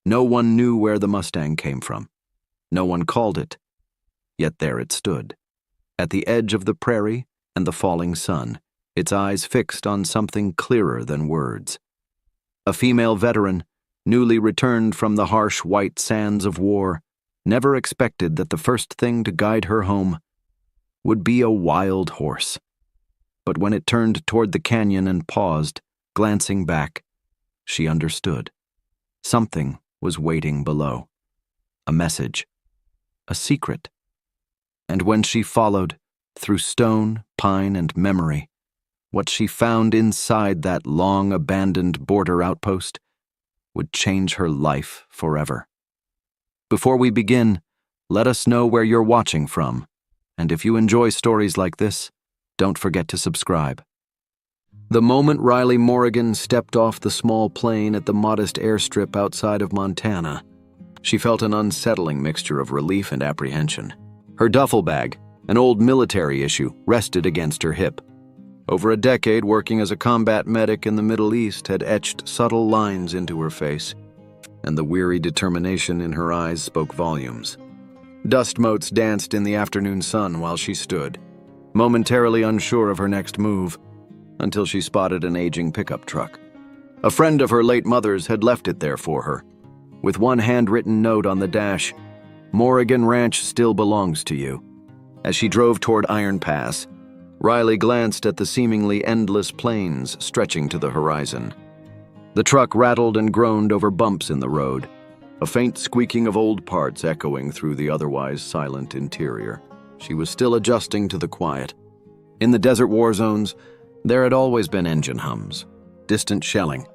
No one knew where the Mustang came from. No one called it. Yet there it stood, at the edge of the prairie and the falling sun, its eyes fixed on something clearer than words. A female veteran, newly returned from the harsh white sands of war, never expected that the first thing to guide her home would be a wild horse. But when it turned toward the canyon and paused, glancing back, she understood. Something was waiting below. A message. A secret. And when she followed, through stone, pine, and memory, what she found inside that long-abandoned border outpost would change her life forever. Before we begin, let us know where you're watching from, and if you enjoy stories like this, don't forget to subscribe. The moment Riley Morrigan stepped off the small plane at the modest airstrip outside of Montana, she felt an unsettling mixture of relief and apprehension. Her duffel bag, an old military issue, rested against her hip. Over a decade working as a combat medic in the Middle East had etched subtle lines into her face, and the weary determination in her eyes spoke volumes. Dust motes danced in the afternoon sun while she stood, momentarily unsure of her next move, until she spotted an aging pickup truck. A friend of her late mother's had left it there for her, with one handwritten note on the dash, "Morrigan Ranch still belongs to you." As she drove toward Iron Pass, Riley glanced at the seemingly endless plains stretching to the horizon. The truck rattled and groaned over bumps in the road, a faint squeaking of old parts echoing through the otherwise silent interior. She was still adjusting to the quiet. In the desert war zones, there had always been engine hums, distant shelling,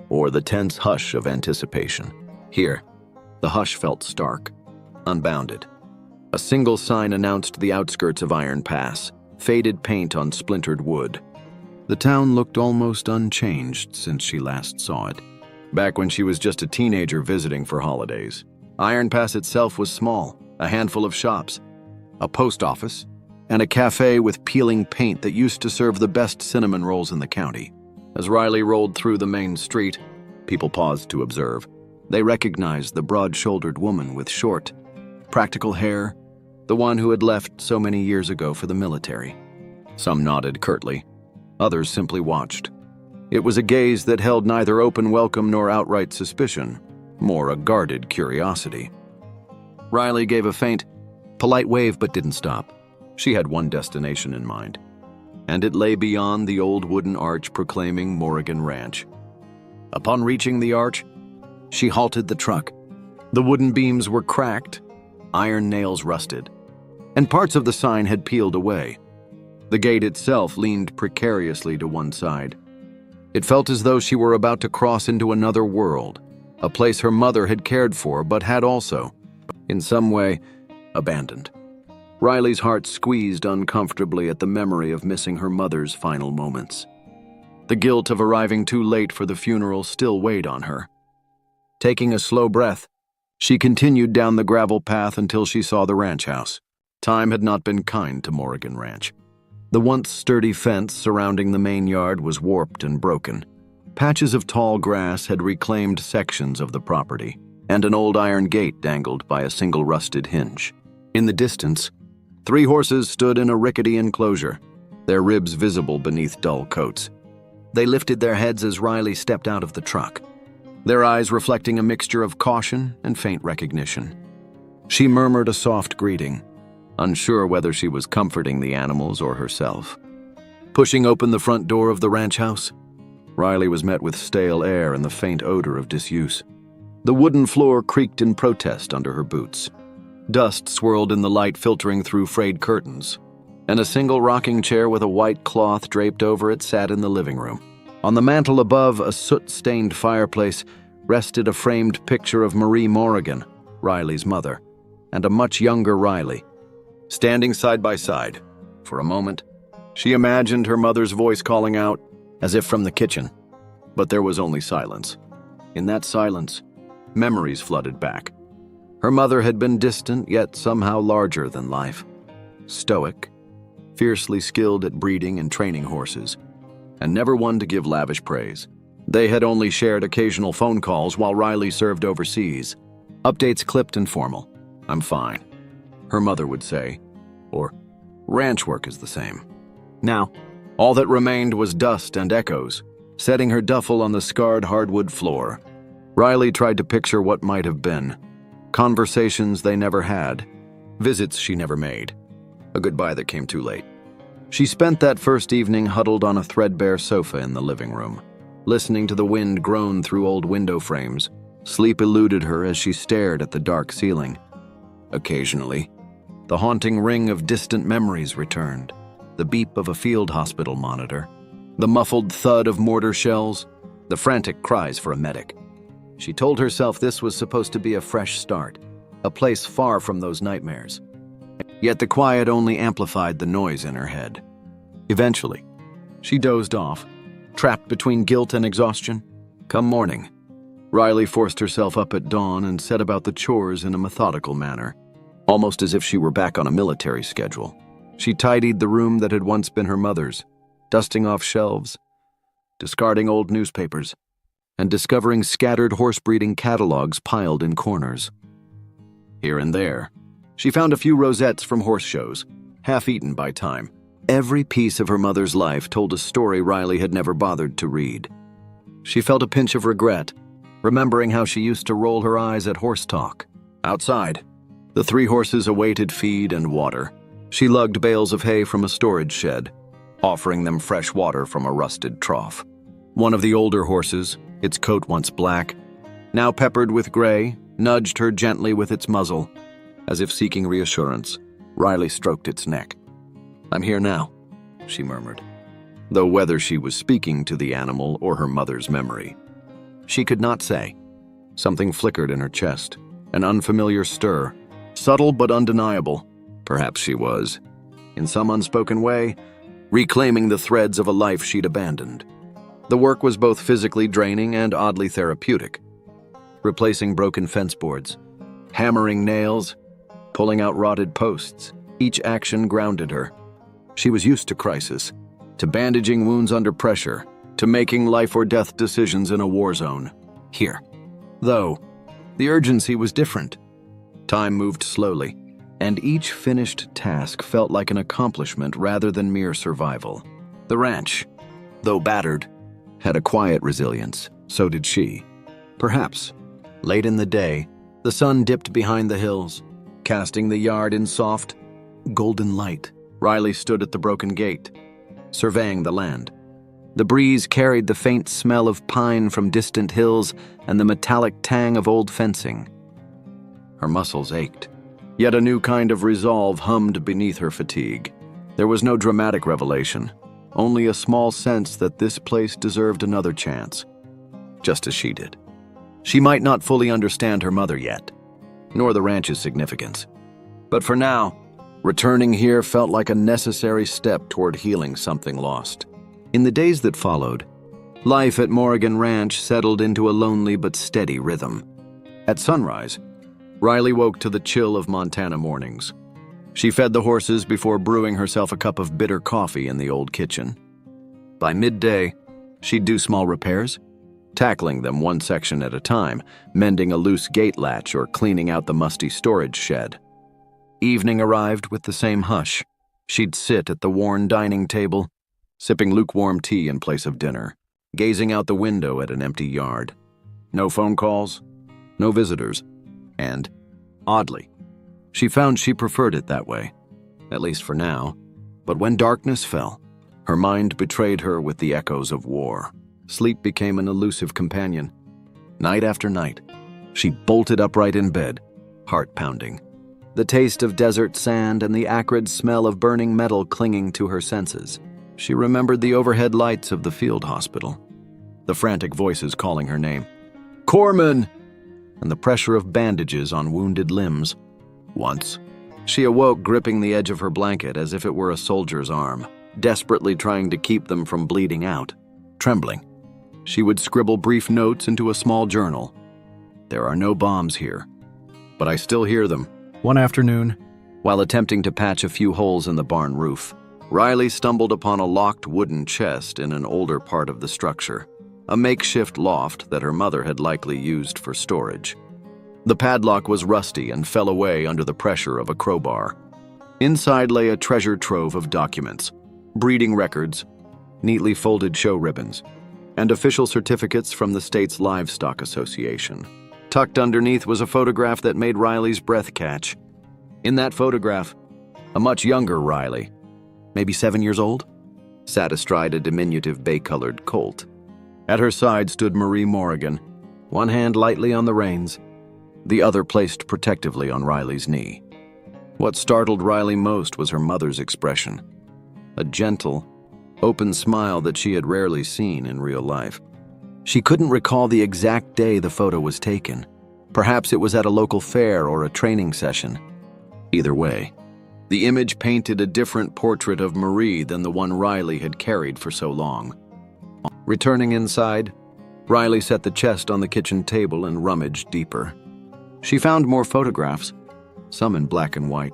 or the tense hush of anticipation. Here, the hush felt stark, unbounded. A single sign announced the outskirts of Iron Pass, faded paint on splintered wood. The town looked almost unchanged since she last saw it, back when she was just a teenager visiting for holidays. Iron Pass itself was small, a handful of shops, a post office, and a cafe with peeling paint that used to serve the best cinnamon rolls in the county. As Riley rolled through the main street, people paused to observe. They recognized the broad-shouldered woman with short, practical hair, the one who had left so many years ago for the military. Some nodded curtly. Others simply watched. It was a gaze that held neither open welcome nor outright suspicion, more a guarded curiosity. Riley gave a faint, polite wave but didn't stop. She had one destination in mind, and it lay beyond the old wooden arch proclaiming Morrigan Ranch. Upon reaching the arch, she halted the truck. The wooden beams were cracked, iron nails rusted, and parts of the sign had peeled away. The gate itself leaned precariously to one side. It felt as though she were about to cross into another world, a place her mother had cared for but had also, in some way, abandoned. Riley's heart squeezed uncomfortably at the memory of missing her mother's final moments. The guilt of arriving too late for the funeral still weighed on her. Taking a slow breath, she continued down the gravel path until she saw the ranch house. Time had not been kind to Morrigan Ranch. The once sturdy fence surrounding the main yard was warped and broken. Patches of tall grass had reclaimed sections of the property, and an old iron gate dangled by a single rusted hinge. In the distance, 3 horses stood in a rickety enclosure, their ribs visible beneath dull coats. They lifted their heads as Riley stepped out of the truck, their eyes reflecting a mixture of caution and faint recognition. She murmured a soft greeting, unsure whether she was comforting the animals or herself. Pushing open the front door of the ranch house, Riley was met with stale air and the faint odor of disuse. The wooden floor creaked in protest under her boots. Dust swirled in the light filtering through frayed curtains, and a single rocking chair with a white cloth draped over it sat in the living room. On the mantel above a soot-stained fireplace rested a framed picture of Marie Morrigan, Riley's mother, and a much younger Riley. Standing side by side, for a moment, she imagined her mother's voice calling out, as if from the kitchen. But there was only silence. In that silence, memories flooded back. Her mother had been distant, yet somehow larger than life. Stoic, fiercely skilled at breeding and training horses, and never one to give lavish praise. They had only shared occasional phone calls while Riley served overseas. Updates clipped and formal. "I'm fine," her mother would say, or "Ranch work is the same." Now, all that remained was dust and echoes, setting her duffel on the scarred hardwood floor. Riley tried to picture what might have been. Conversations they never had. Visits she never made. A goodbye that came too late. She spent that first evening huddled on a threadbare sofa in the living room, listening to the wind groan through old window frames. Sleep eluded her as she stared at the dark ceiling. Occasionally, the haunting ring of distant memories returned. The beep of a field hospital monitor, the muffled thud of mortar shells, the frantic cries for a medic. She told herself this was supposed to be a fresh start, a place far from those nightmares. Yet the quiet only amplified the noise in her head. Eventually, she dozed off, trapped between guilt and exhaustion. Come morning, Riley forced herself up at dawn and set about the chores in a methodical manner, almost as if she were back on a military schedule. She tidied the room that had once been her mother's, dusting off shelves, discarding old newspapers, and discovering scattered horse-breeding catalogs piled in corners. Here and there, she found a few rosettes from horse shows, half-eaten by time. Every piece of her mother's life told a story Riley had never bothered to read. She felt a pinch of regret, remembering how she used to roll her eyes at horse talk. Outside, the 3 horses awaited feed and water. She lugged bales of hay from a storage shed, offering them fresh water from a rusted trough. One of the older horses, its coat once black, now peppered with gray, nudged her gently with its muzzle. As if seeking reassurance, Riley stroked its neck. "I'm here now," she murmured, though whether she was speaking to the animal or her mother's memory, she could not say. Something flickered in her chest, an unfamiliar stir, subtle but undeniable. Perhaps she was, in some unspoken way, reclaiming the threads of a life she'd abandoned. The work was both physically draining and oddly therapeutic. Replacing broken fence boards, hammering nails, pulling out rotted posts, each action grounded her. She was used to crisis, to bandaging wounds under pressure, to making life-or-death decisions in a war zone. Here, though, the urgency was different. Time moved slowly, and each finished task felt like an accomplishment rather than mere survival. The ranch, though battered, had a quiet resilience. So did she. Perhaps, late in the day, the sun dipped behind the hills, casting the yard in soft, golden light. Riley stood at the broken gate, surveying the land. The breeze carried the faint smell of pine from distant hills and the metallic tang of old fencing. Her muscles ached, yet a new kind of resolve hummed beneath her fatigue. There was no dramatic revelation, only a small sense that this place deserved another chance, just as she did. She might not fully understand her mother yet, nor the ranch's significance. But for now, returning here felt like a necessary step toward healing something lost. In the days that followed, life at Morrigan Ranch settled into a lonely but steady rhythm. At sunrise, Riley woke to the chill of Montana mornings. She fed the horses before brewing herself a cup of bitter coffee in the old kitchen. By midday, she'd do small repairs, tackling them one section at a time, mending a loose gate latch or cleaning out the musty storage shed. Evening arrived with the same hush. She'd sit at the worn dining table, sipping lukewarm tea in place of dinner, gazing out the window at an empty yard. No phone calls, no visitors, and, oddly, she found she preferred it that way, at least for now. But when darkness fell, her mind betrayed her with the echoes of war. Sleep became an elusive companion. Night after night, she bolted upright in bed, heart pounding, the taste of desert sand and the acrid smell of burning metal clinging to her senses. She remembered the overhead lights of the field hospital, the frantic voices calling her name, "Corpsman!" and the pressure of bandages on wounded limbs. Once, she awoke gripping the edge of her blanket as if it were a soldier's arm, desperately trying to keep them from bleeding out. Trembling, she would scribble brief notes into a small journal. "There are no bombs here, but I still hear them." One afternoon, while attempting to patch a few holes in the barn roof, Riley stumbled upon a locked wooden chest in an older part of the structure. a makeshift loft that her mother had likely used for storage. The padlock was rusty and fell away under the pressure of a crowbar. Inside lay a treasure trove of documents, breeding records, neatly folded show ribbons, and official certificates from the state's Livestock Association. Tucked underneath was a photograph that made Riley's breath catch. In that photograph, a much younger Riley, maybe 7 years old, sat astride a diminutive bay-colored colt. At her side stood Marie Morrigan, one hand lightly on the reins, the other placed protectively on Riley's knee. What startled Riley most was her mother's expression, a gentle, open smile that she had rarely seen in real life. She couldn't recall the exact day the photo was taken. Perhaps it was at a local fair or a training session. Either way, the image painted a different portrait of Marie than the one Riley had carried for so long. Returning inside, Riley set the chest on the kitchen table and rummaged deeper. She found more photographs, some in black and white,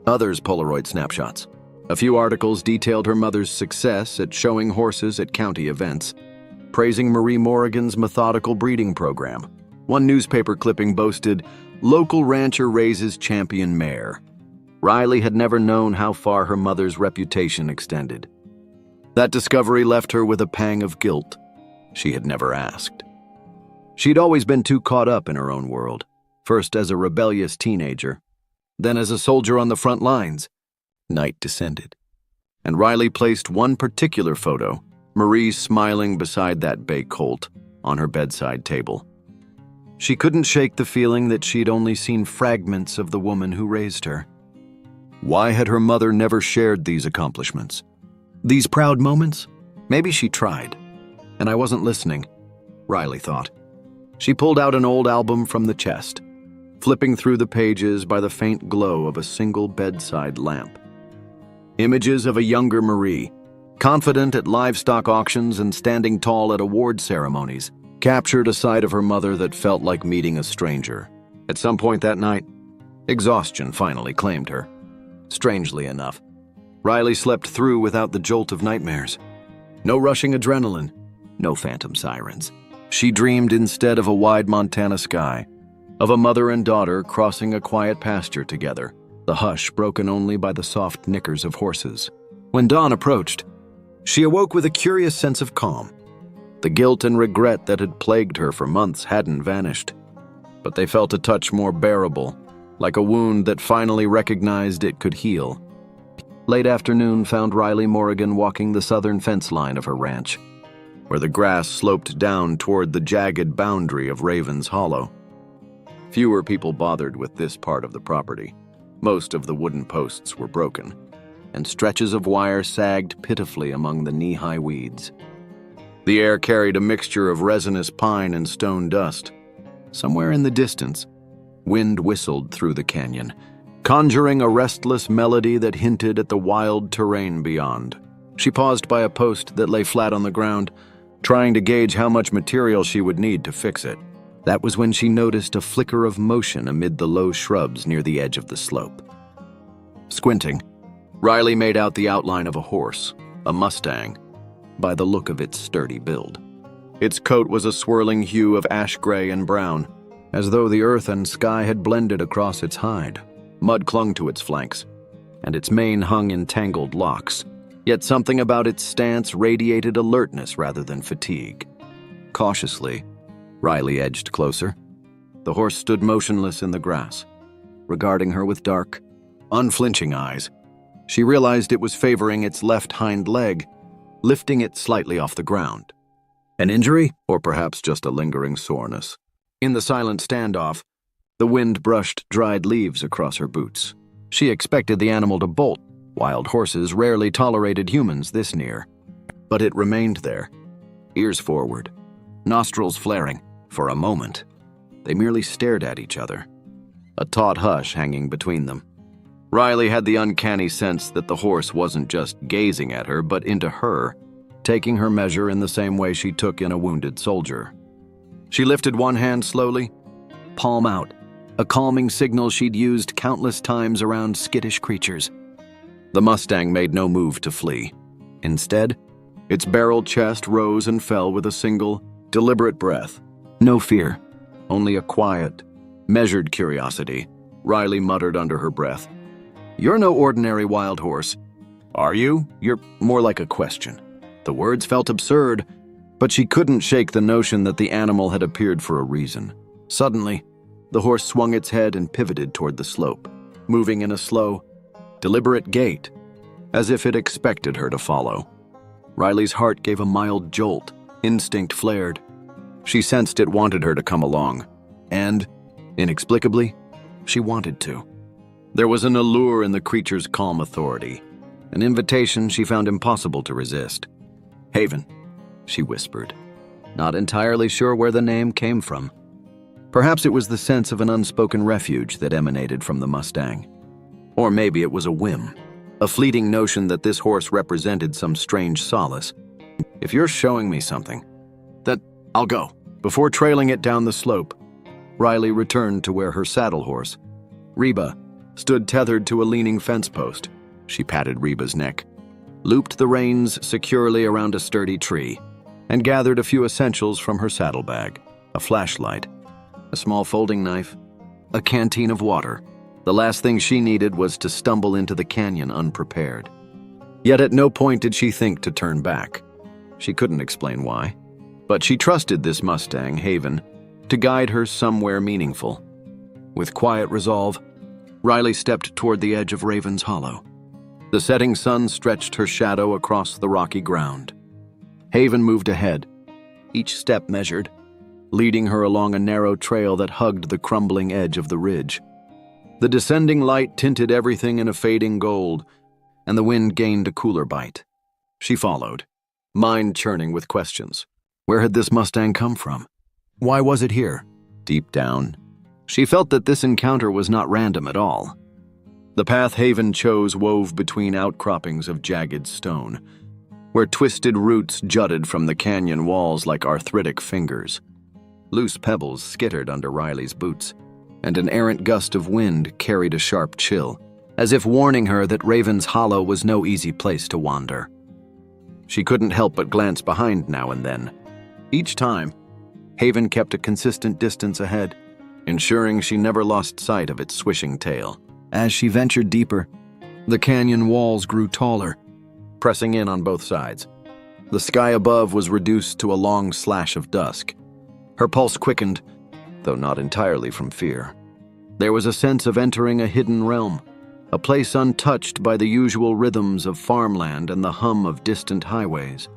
others Polaroid snapshots. A few articles detailed her mother's success at showing horses at county events, praising Marie Morrigan's methodical breeding program. One newspaper clipping boasted, "Local rancher raises champion mare." Riley had never known how far her mother's reputation extended. That discovery left her with a pang of guilt she had never asked. She'd always been too caught up in her own world, first as a rebellious teenager, then as a soldier on the front lines. Night descended, and Riley placed one particular photo, Marie smiling beside that bay colt, on her bedside table. She couldn't shake the feeling that she'd only seen fragments of the woman who raised her. Why had her mother never shared these accomplishments? These proud moments? Maybe she tried, and I wasn't listening, Riley thought. She pulled out an old album from the chest, flipping through the pages by the faint glow of a single bedside lamp. Images of a younger Marie, confident at livestock auctions and standing tall at award ceremonies, captured a side of her mother that felt like meeting a stranger. At some point that night, exhaustion finally claimed her. Strangely enough, Riley slept through without the jolt of nightmares. No rushing adrenaline, no phantom sirens. She dreamed instead of a wide Montana sky, of a mother and daughter crossing a quiet pasture together, the hush broken only by the soft nickers of horses. When dawn approached, she awoke with a curious sense of calm. The guilt and regret that had plagued her for months hadn't vanished, but they felt a touch more bearable, like a wound that finally recognized it could heal. Late afternoon found Riley Morrigan walking the southern fence line of her ranch, where the grass sloped down toward the jagged boundary of Raven's Hollow. Fewer people bothered with this part of the property. Most of the wooden posts were broken, and stretches of wire sagged pitifully among the knee-high weeds. The air carried a mixture of resinous pine and stone dust. Somewhere in the distance, wind whistled through the canyon, conjuring a restless melody that hinted at the wild terrain beyond. She paused by a post that lay flat on the ground, trying to gauge how much material she would need to fix it. That was when she noticed a flicker of motion amid the low shrubs near the edge of the slope. Squinting, Riley made out the outline of a horse, a Mustang, by the look of its sturdy build. Its coat was a swirling hue of ash gray and brown, as though the earth and sky had blended across its hide. Mud clung to its flanks, and its mane hung in tangled locks, yet something about its stance radiated alertness rather than fatigue. Cautiously, Riley edged closer. The horse stood motionless in the grass, regarding her with dark, unflinching eyes. She realized it was favoring its left hind leg, lifting it slightly off the ground. An injury, or perhaps just a lingering soreness? In the silent standoff, the wind brushed dried leaves across her boots. She expected the animal to bolt. Wild horses rarely tolerated humans this near. But it remained there, ears forward, nostrils flaring. For a moment, they merely stared at each other, a taut hush hanging between them. Riley had the uncanny sense that the horse wasn't just gazing at her, but into her, taking her measure in the same way she took in a wounded soldier. She lifted one hand slowly, palm out, a calming signal she'd used countless times around skittish creatures. The Mustang made no move to flee. Instead, Its barrel chest rose and fell with a single, deliberate breath. No fear, only a quiet, measured curiosity, Riley muttered under her breath. "You're no ordinary wild horse. Are you? You're more like a question." The words felt absurd, but she couldn't shake the notion that the animal had appeared for a reason. Suddenly, the horse swung its head and pivoted toward the slope, moving in a slow, deliberate gait, as if it expected her to follow. Riley's heart gave a mild jolt. Instinct flared. She sensed it wanted her to come along, and, inexplicably, she wanted to. There was an allure in the creature's calm authority, an invitation she found impossible to resist. "Haven," she whispered, not entirely sure where the name came from. Perhaps it was the sense of an unspoken refuge that emanated from the Mustang. Or maybe it was a whim, a fleeting notion that this horse represented some strange solace. "If you're showing me something, that I'll go." Before trailing it down the slope, Riley returned to where her saddle horse, Reba, stood tethered to a leaning fence post. She patted Reba's neck, looped the reins securely around a sturdy tree, and gathered a few essentials from her saddlebag: a flashlight, a small folding knife, a canteen of water. The last thing she needed was to stumble into the canyon unprepared. Yet at no point did she think to turn back. She couldn't explain why, but she trusted this Mustang, Haven, to guide her somewhere meaningful. With quiet resolve, Riley stepped toward the edge of Raven's Hollow. The setting sun stretched her shadow across the rocky ground. Haven moved ahead, each step measured, leading her along a narrow trail that hugged the crumbling edge of the ridge. The descending light tinted everything in a fading gold, and the wind gained a cooler bite. She followed, mind churning with questions. Where had this Mustang come from? Why was it here? Deep down, she felt that this encounter was not random at all. The path Haven chose wove between outcroppings of jagged stone, where twisted roots jutted from the canyon walls like arthritic fingers. Loose pebbles skittered under Riley's boots, and an errant gust of wind carried a sharp chill, as if warning her that Raven's Hollow was no easy place to wander. She couldn't help but glance behind now and then. Each time, Haven kept a consistent distance ahead, ensuring she never lost sight of its swishing tail. As she ventured deeper, the canyon walls grew taller, pressing in on both sides. The sky above was reduced to a long slash of dusk. Her pulse quickened, though not entirely from fear. There was a sense of entering a hidden realm, a place untouched by the usual rhythms of farmland and the hum of distant highways.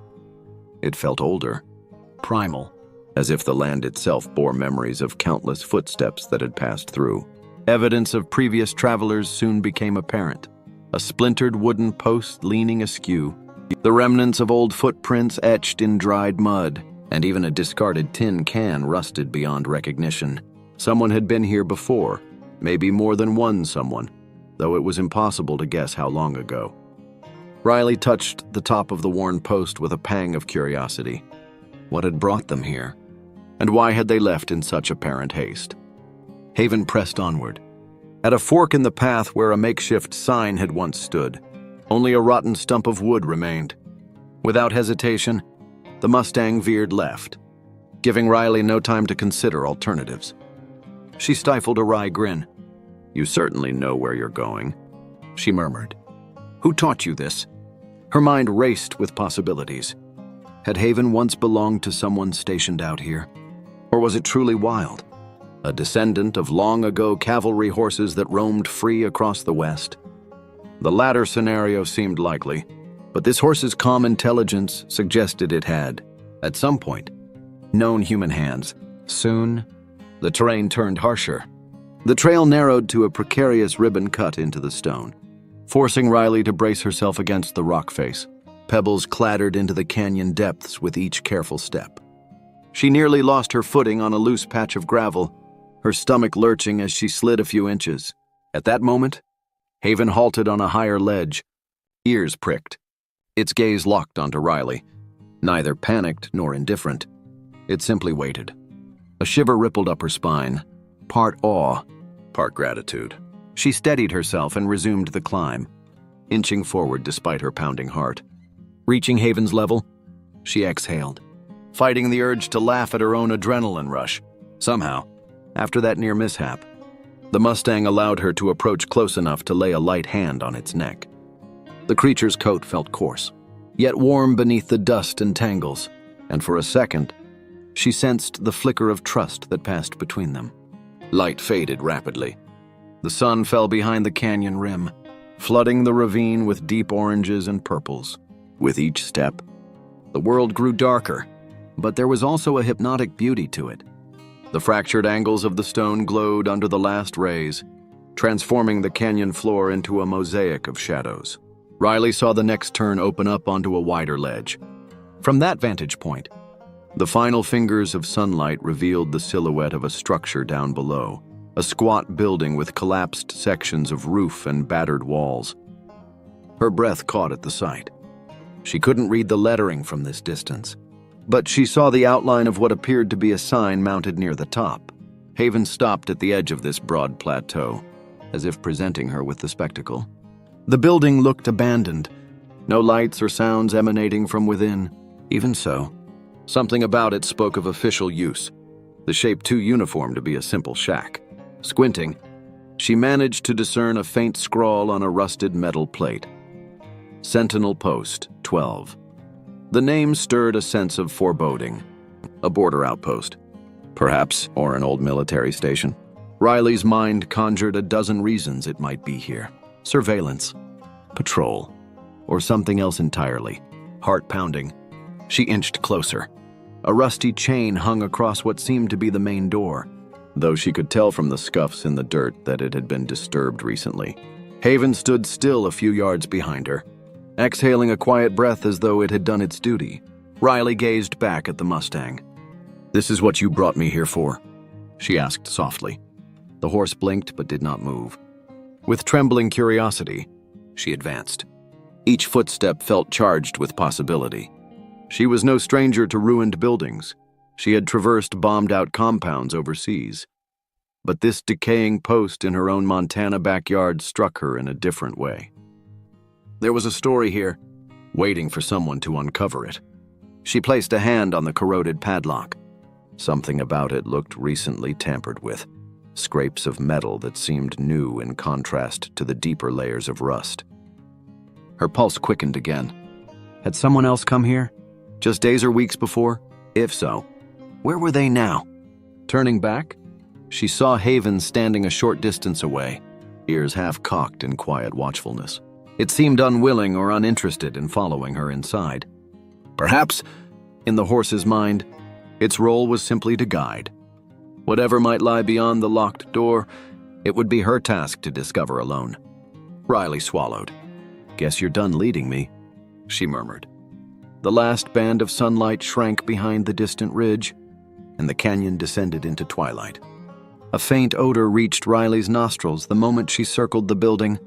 It felt older, primal, as if the land itself bore memories of countless footsteps that had passed through. Evidence of previous travelers soon became apparent: a splintered wooden post leaning askew, the remnants of old footprints etched in dried mud, and even a discarded tin can rusted beyond recognition. Someone had been here before, maybe more than one someone, though it was impossible to guess how long ago. Riley touched the top of the worn post with a pang of curiosity. What had brought them here? And why had they left in such apparent haste? Haven pressed onward. At a fork in the path where a makeshift sign had once stood, only a rotten stump of wood remained. Without hesitation, the Mustang veered left, giving Riley no time to consider alternatives. She stifled a wry grin. "You certainly know where you're going," she murmured. "Who taught you this?" Her mind raced with possibilities. Had Haven once belonged to someone stationed out here? Or was it truly wild? A descendant of long-ago cavalry horses that roamed free across the West? The latter scenario seemed likely, but this horse's calm intelligence suggested it had, at some point, known human hands. Soon, the terrain turned harsher. The trail narrowed to a precarious ribbon cut into the stone, forcing Riley to brace herself against the rock face. Pebbles clattered into the canyon depths with each careful step. She nearly lost her footing on a loose patch of gravel, her stomach lurching as she slid a few inches. At that moment, Haven halted on a higher ledge, ears pricked. Its gaze locked onto Riley, neither panicked nor indifferent. It simply waited. A shiver rippled up her spine, part awe, part gratitude. She steadied herself and resumed the climb, inching forward despite her pounding heart. Reaching Haven's level, She exhaled, fighting the urge to laugh at her own adrenaline rush. Somehow, after that near mishap, the Mustang allowed her to approach close enough to lay a light hand on its neck. The creature's coat felt coarse, yet warm beneath the dust and tangles, and for a second, she sensed the flicker of trust that passed between them. Light faded rapidly. The sun fell behind the canyon rim, flooding the ravine with deep oranges and purples. With each step, the world grew darker, but there was also a hypnotic beauty to it. The fractured angles of the stone glowed under the last rays, transforming the canyon floor into a mosaic of shadows. Riley saw the next turn open up onto a wider ledge. From that vantage point, the final fingers of sunlight revealed the silhouette of a structure down below, a squat building with collapsed sections of roof and battered walls. Her breath caught at the sight. She couldn't read the lettering from this distance, but she saw the outline of what appeared to be a sign mounted near the top. Haven stopped at the edge of this broad plateau, as if presenting her with the spectacle. The building looked abandoned, no lights or sounds emanating from within. Even so, something about it spoke of official use, the shape too uniform to be a simple shack. Squinting, she managed to discern a faint scrawl on a rusted metal plate. Sentinel Post 12. The name stirred a sense of foreboding. A border outpost, perhaps, or an old military station. Riley's mind conjured a dozen reasons it might be here. Surveillance, patrol, or something else entirely. Heart pounding, she inched closer. A rusty chain hung across what seemed to be the main door, though she could tell from the scuffs in the dirt that it had been disturbed recently. Haven stood still a few yards behind her, exhaling a quiet breath as though it had done its duty. Riley gazed back at the Mustang. "This is what you brought me here for?" she asked softly. The horse blinked but did not move. With trembling curiosity, she advanced. Each footstep felt charged with possibility. She was no stranger to ruined buildings. She had traversed bombed-out compounds overseas. But this decaying post in her own Montana backyard struck her in a different way. There was a story here, waiting for someone to uncover it. She placed a hand on the corroded padlock. Something about it looked recently tampered with, scrapes of metal that seemed new in contrast to the deeper layers of rust. Her pulse quickened again. Had someone else come here? Just days or weeks before? If so, where were they now? Turning back, she saw Haven standing a short distance away, ears half cocked in quiet watchfulness. It seemed unwilling or uninterested in following her inside. Perhaps, in the horse's mind, its role was simply to guide. Whatever might lie beyond the locked door, it would be her task to discover alone. Riley swallowed. "Guess you're done leading me," she murmured. The last band of sunlight shrank behind the distant ridge, and the canyon descended into twilight. A faint odor reached Riley's nostrils the moment she circled the building,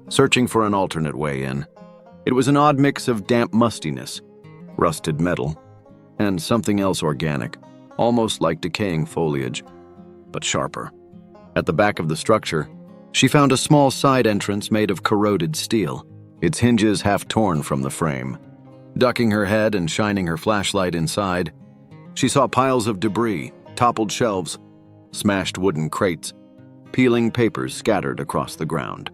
searching for an alternate way in. It was an odd mix of damp mustiness, rusted metal, and something else organic, almost like decaying foliage, but sharper. At the back of the structure, she found a small side entrance made of corroded steel, its hinges half torn from the frame. Ducking her head and shining her flashlight inside, she saw piles of debris, toppled shelves, smashed wooden crates, peeling papers scattered across the ground.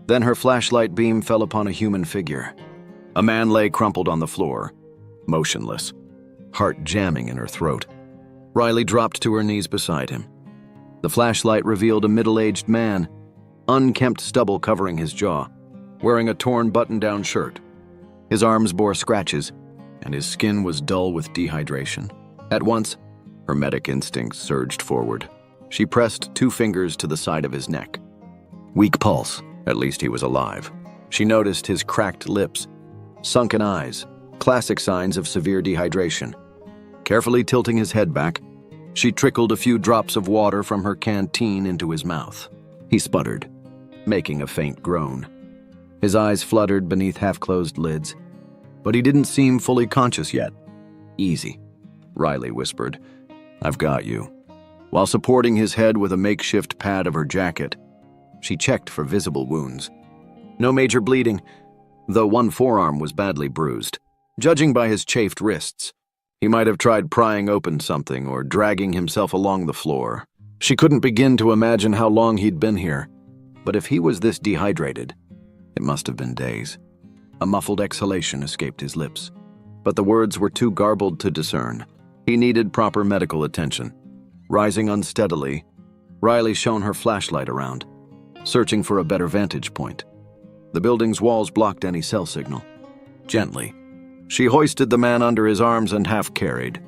Then her flashlight beam fell upon a human figure. A man lay crumpled on the floor, motionless, heart jamming in her throat. Riley dropped to her knees beside him. The flashlight revealed a middle-aged man, unkempt stubble covering his jaw, wearing a torn button-down shirt. His arms bore scratches, and his skin was dull with dehydration. At once, her medic instincts surged forward. She pressed 2 fingers to the side of his neck. Weak pulse. At least he was alive. She noticed his cracked lips, sunken eyes, classic signs of severe dehydration. Carefully tilting his head back, she trickled a few drops of water from her canteen into his mouth. He sputtered, making a faint groan. His eyes fluttered beneath half-closed lids, but he didn't seem fully conscious yet. "Easy," Riley whispered. "I've got you." While supporting his head with a makeshift pad of her jacket, she checked for visible wounds. No major bleeding, though one forearm was badly bruised. Judging by his chafed wrists, he might have tried prying open something or dragging himself along the floor. She couldn't begin to imagine how long he'd been here, but if he was this dehydrated, it must have been days. A muffled exhalation escaped his lips, but the words were too garbled to discern. He needed proper medical attention. Rising unsteadily, Riley shone her flashlight around, searching for a better vantage point. The building's walls blocked any cell signal. Gently, she hoisted the man under his arms and half-carried,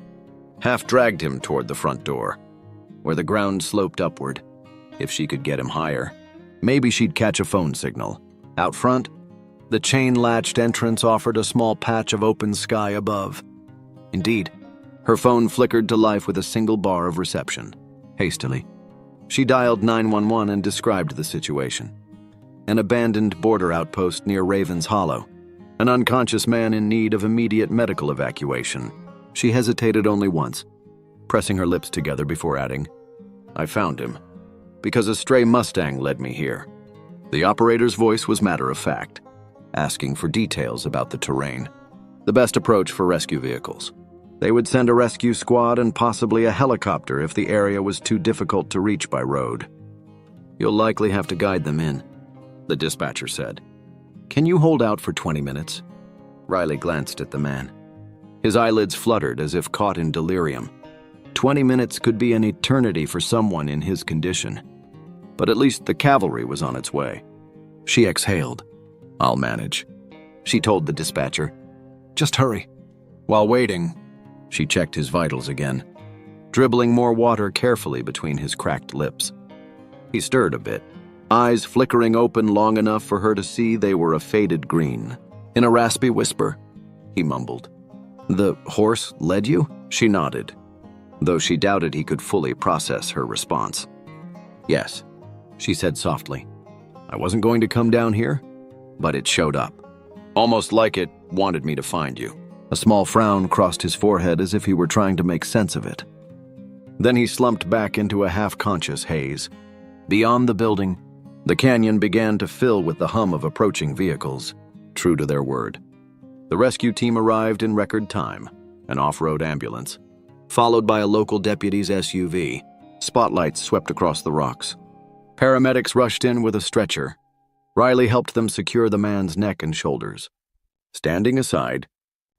half-dragged him toward the front door, where the ground sloped upward. If she could get him higher, maybe she'd catch a phone signal. Out front, the chain-latched entrance offered a small patch of open sky above. Indeed, her phone flickered to life with a single bar of reception. Hastily, she dialed 911 and described the situation. An abandoned border outpost near Raven's Hollow. An unconscious man in need of immediate medical evacuation. She hesitated only once, pressing her lips together before adding, "I found him, because a stray Mustang led me here." The operator's voice was matter-of-fact, asking for details about the terrain. The best approach for rescue vehicles. They would send a rescue squad and possibly a helicopter if the area was too difficult to reach by road. "You'll likely have to guide them in," the dispatcher said. "Can you hold out for 20 minutes? Riley glanced at the man. His eyelids fluttered as if caught in delirium. 20 minutes could be an eternity for someone in his condition. But at least the cavalry was on its way. She exhaled. "I'll manage," she told the dispatcher. "Just hurry." While waiting, she checked his vitals again, dribbling more water carefully between his cracked lips. He stirred a bit, eyes flickering open long enough for her to see they were a faded green. In a raspy whisper, he mumbled, "The horse led you?" She nodded, though she doubted he could fully process her response. "Yes," she said softly. "I wasn't going to come down here, but it showed up. Almost like it wanted me to find you." A small frown crossed his forehead as if he were trying to make sense of it. Then he slumped back into a half-conscious haze. Beyond the building, the canyon began to fill with the hum of approaching vehicles, true to their word. The rescue team arrived in record time, an off-road ambulance, followed by a local deputy's SUV. Spotlights swept across the rocks. Paramedics rushed in with a stretcher. Riley helped them secure the man's neck and shoulders. Standing aside,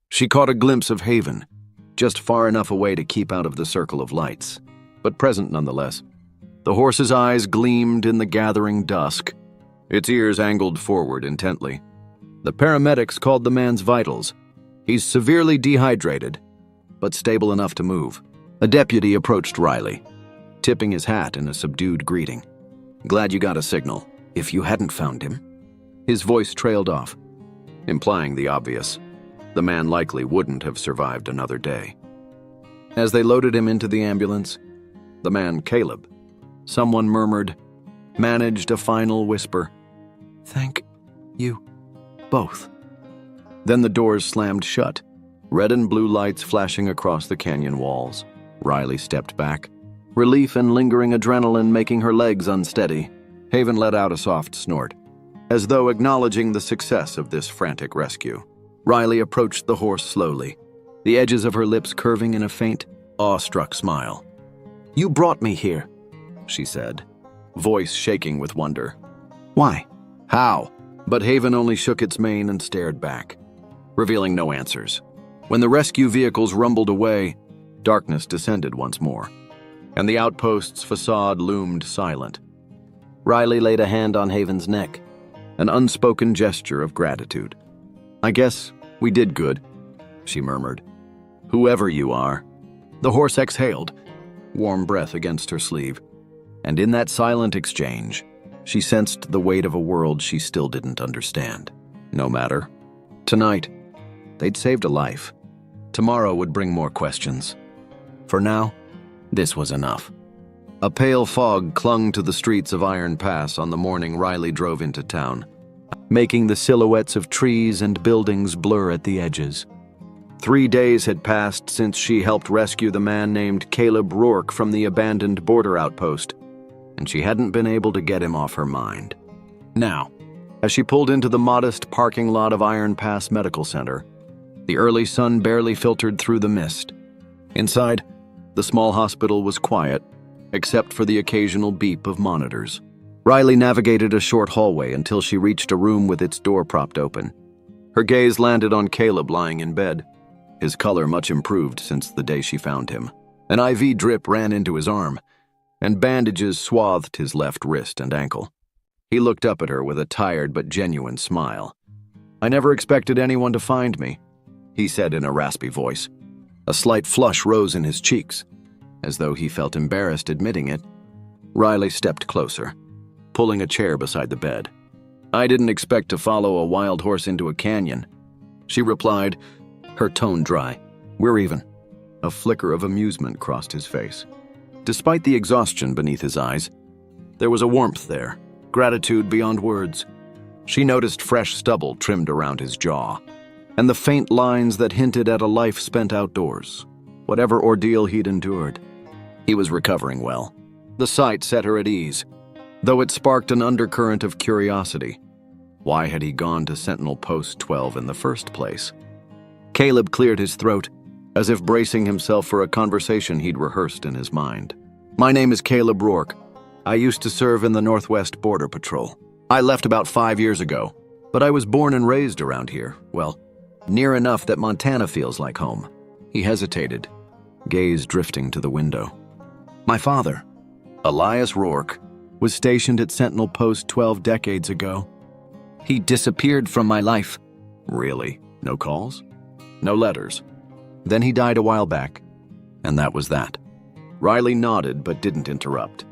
she caught a glimpse of Haven, just far enough away to keep out of the circle of lights, but present nonetheless. The horse's eyes gleamed in the gathering dusk, its ears angled forward intently. The paramedics called the man's vitals. He's severely dehydrated, but stable enough to move. A deputy approached Riley, tipping his hat in a subdued greeting. "Glad you got a signal. If you hadn't found him..." His voice trailed off, implying the obvious. The man likely wouldn't have survived another day. As they loaded him into the ambulance, the man, Caleb, someone murmured, managed a final whisper, "Thank you both." Then the doors slammed shut, red and blue lights flashing across the canyon walls. Riley stepped back, relief and lingering adrenaline making her legs unsteady. Haven let out a soft snort, as though acknowledging the success of this frantic rescue. Riley approached the horse slowly, the edges of her lips curving in a faint, awestruck smile. "You brought me here," she said, voice shaking with wonder. "Why? How?" But Haven only shook its mane and stared back, revealing no answers. When the rescue vehicles rumbled away, darkness descended once more, and the outpost's facade loomed silent. Riley laid a hand on Haven's neck, an unspoken gesture of gratitude. "I guess we did good," she murmured. "Whoever you are." The horse exhaled, warm breath against her sleeve, and in that silent exchange, she sensed the weight of a world she still didn't understand. No matter. Tonight, they'd saved a life. Tomorrow would bring more questions. For now, this was enough. A pale fog clung to the streets of Iron Pass on the morning Riley drove into town, making the silhouettes of trees and buildings blur at the edges. 3 days had passed since she helped rescue the man named Caleb Rourke from the abandoned border outpost, and she hadn't been able to get him off her mind. Now, as she pulled into the modest parking lot of Iron Pass Medical Center, The early sun barely filtered through the mist. Inside, the small hospital was quiet, except for the occasional beep of monitors. Riley navigated a short hallway until she reached a room with its door propped open. Her gaze landed on Caleb lying in bed, his color much improved since the day she found him. An IV drip ran into his arm, and bandages swathed his left wrist and ankle. He looked up at her with a tired but genuine smile. "I never expected anyone to find me," he said in a raspy voice. A slight flush rose in his cheeks, as though he felt embarrassed admitting it. Riley stepped closer, pulling a chair beside the bed. "I didn't expect to follow a wild horse into a canyon," she replied, her tone dry. "We're even." A flicker of amusement crossed his face. Despite the exhaustion beneath his eyes, there was a warmth there, gratitude beyond words. She noticed fresh stubble trimmed around his jaw, and the faint lines that hinted at a life spent outdoors, whatever ordeal he'd endured. He was recovering well. The sight set her at ease, though it sparked an undercurrent of curiosity. Why had he gone to Sentinel Post 12 in the first place? Caleb cleared his throat, as if bracing himself for a conversation he'd rehearsed in his mind. "My name is Caleb Rourke. I used to serve in the Northwest Border Patrol. I left about 5 years ago, but I was born and raised around here. Well, near enough that Montana feels like home." He hesitated, gaze drifting to the window. "My father, Elias Rourke, was stationed at Sentinel Post 12 decades ago. He disappeared from my life." "Really? No calls? No letters?" "Then he died a while back, and that was that." Riley nodded but didn't interrupt.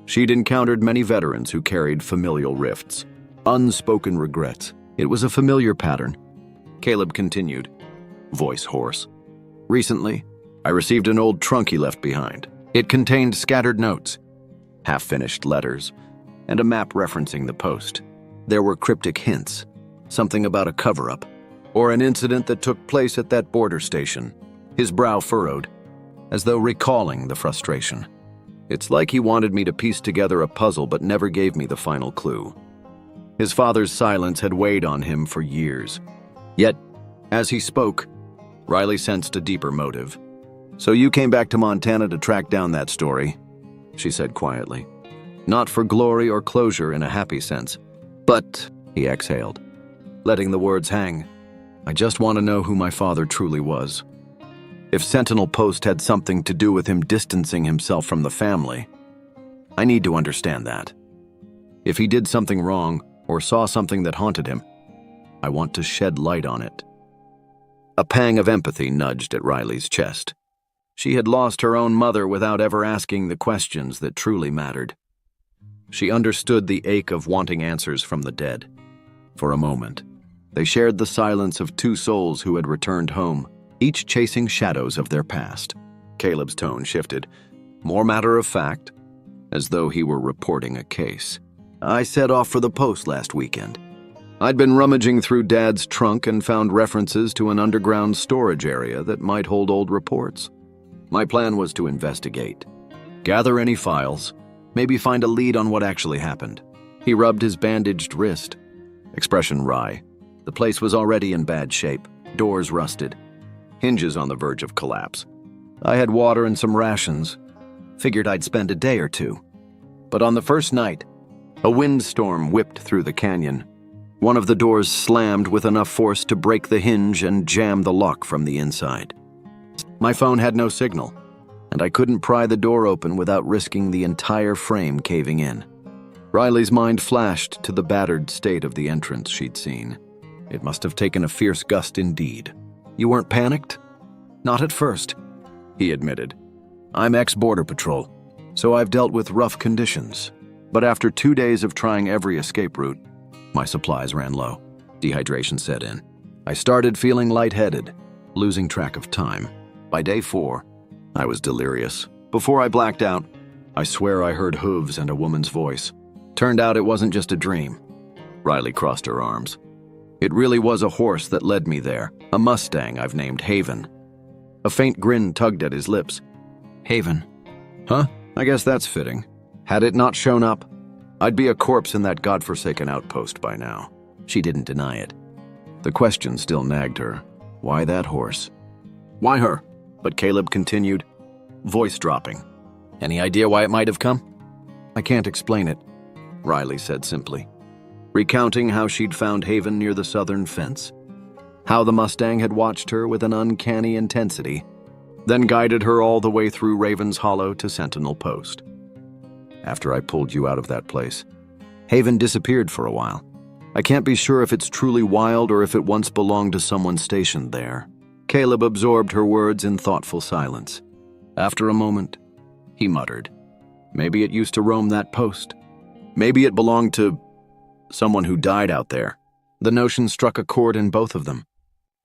She'd encountered many veterans who carried familial rifts, unspoken regrets. It was a familiar pattern. Caleb continued, voice hoarse. "Recently, I received an old trunk he left behind. It contained scattered notes, half-finished letters, and a map referencing the post. There were cryptic hints, something about a cover-up, or an incident that took place at that border station." His brow furrowed, as though recalling the frustration. "It's like he wanted me to piece together a puzzle but never gave me the final clue." His father's silence had weighed on him for years. Yet, as he spoke, Riley sensed a deeper motive. "So you came back to Montana to track down that story," she said quietly. "Not for glory or closure in a happy sense, but," he exhaled, letting the words hang, "I just want to know who my father truly was. If Sentinel Post had something to do with him distancing himself from the family, I need to understand that. If he did something wrong or saw something that haunted him, I want to shed light on it." A pang of empathy nudged at Riley's chest. She had lost her own mother without ever asking the questions that truly mattered. She understood the ache of wanting answers from the dead. For a moment, they shared the silence of two souls who had returned home, each chasing shadows of their past. Caleb's tone shifted, more matter of fact, as though he were reporting a case. "I set off for the post last weekend. I'd been rummaging through Dad's trunk and found references to an underground storage area that might hold old reports. My plan was to investigate, gather any files, maybe find a lead on what actually happened." He rubbed his bandaged wrist, expression wry. The place was already in bad shape, doors rusted, hinges on the verge of collapse. "I had water and some rations. Figured I'd spend a day or two. But on the first night, a windstorm whipped through the canyon. One of the doors slammed with enough force to break the hinge and jam the lock from the inside. My phone had no signal, and I couldn't pry the door open without risking the entire frame caving in." Riley's mind flashed to the battered state of the entrance she'd seen. It must have taken a fierce gust indeed. "You weren't panicked?" "Not at first," he admitted. "I'm ex-Border Patrol, so I've dealt with rough conditions. But after 2 days of trying every escape route, my supplies ran low. Dehydration set in. I started feeling lightheaded, losing track of time. By day 4, I was delirious. Before I blacked out, I swear I heard hooves and a woman's voice. Turned out it wasn't just a dream." Riley crossed her arms. "It really was a horse that led me there, a Mustang I've named Haven." A faint grin tugged at his lips. "Haven? Huh? I guess that's fitting. Had it not shown up, I'd be a corpse in that godforsaken outpost by now." She didn't deny it. The question still nagged her. Why that horse? Why her? But Caleb continued, voice dropping. Any idea why it might have come? I can't explain it, Riley said simply, recounting how she'd found Haven near the southern fence, how the Mustang had watched her with an uncanny intensity, then guided her all the way through Raven's Hollow to Sentinel Post. After I pulled you out of that place, Haven disappeared for a while. I can't be sure if it's truly wild or if it once belonged to someone stationed there. Caleb absorbed her words in thoughtful silence. After a moment, he muttered, maybe it used to roam that post. Maybe it belonged to someone who died out there. The notion struck a chord in both of them.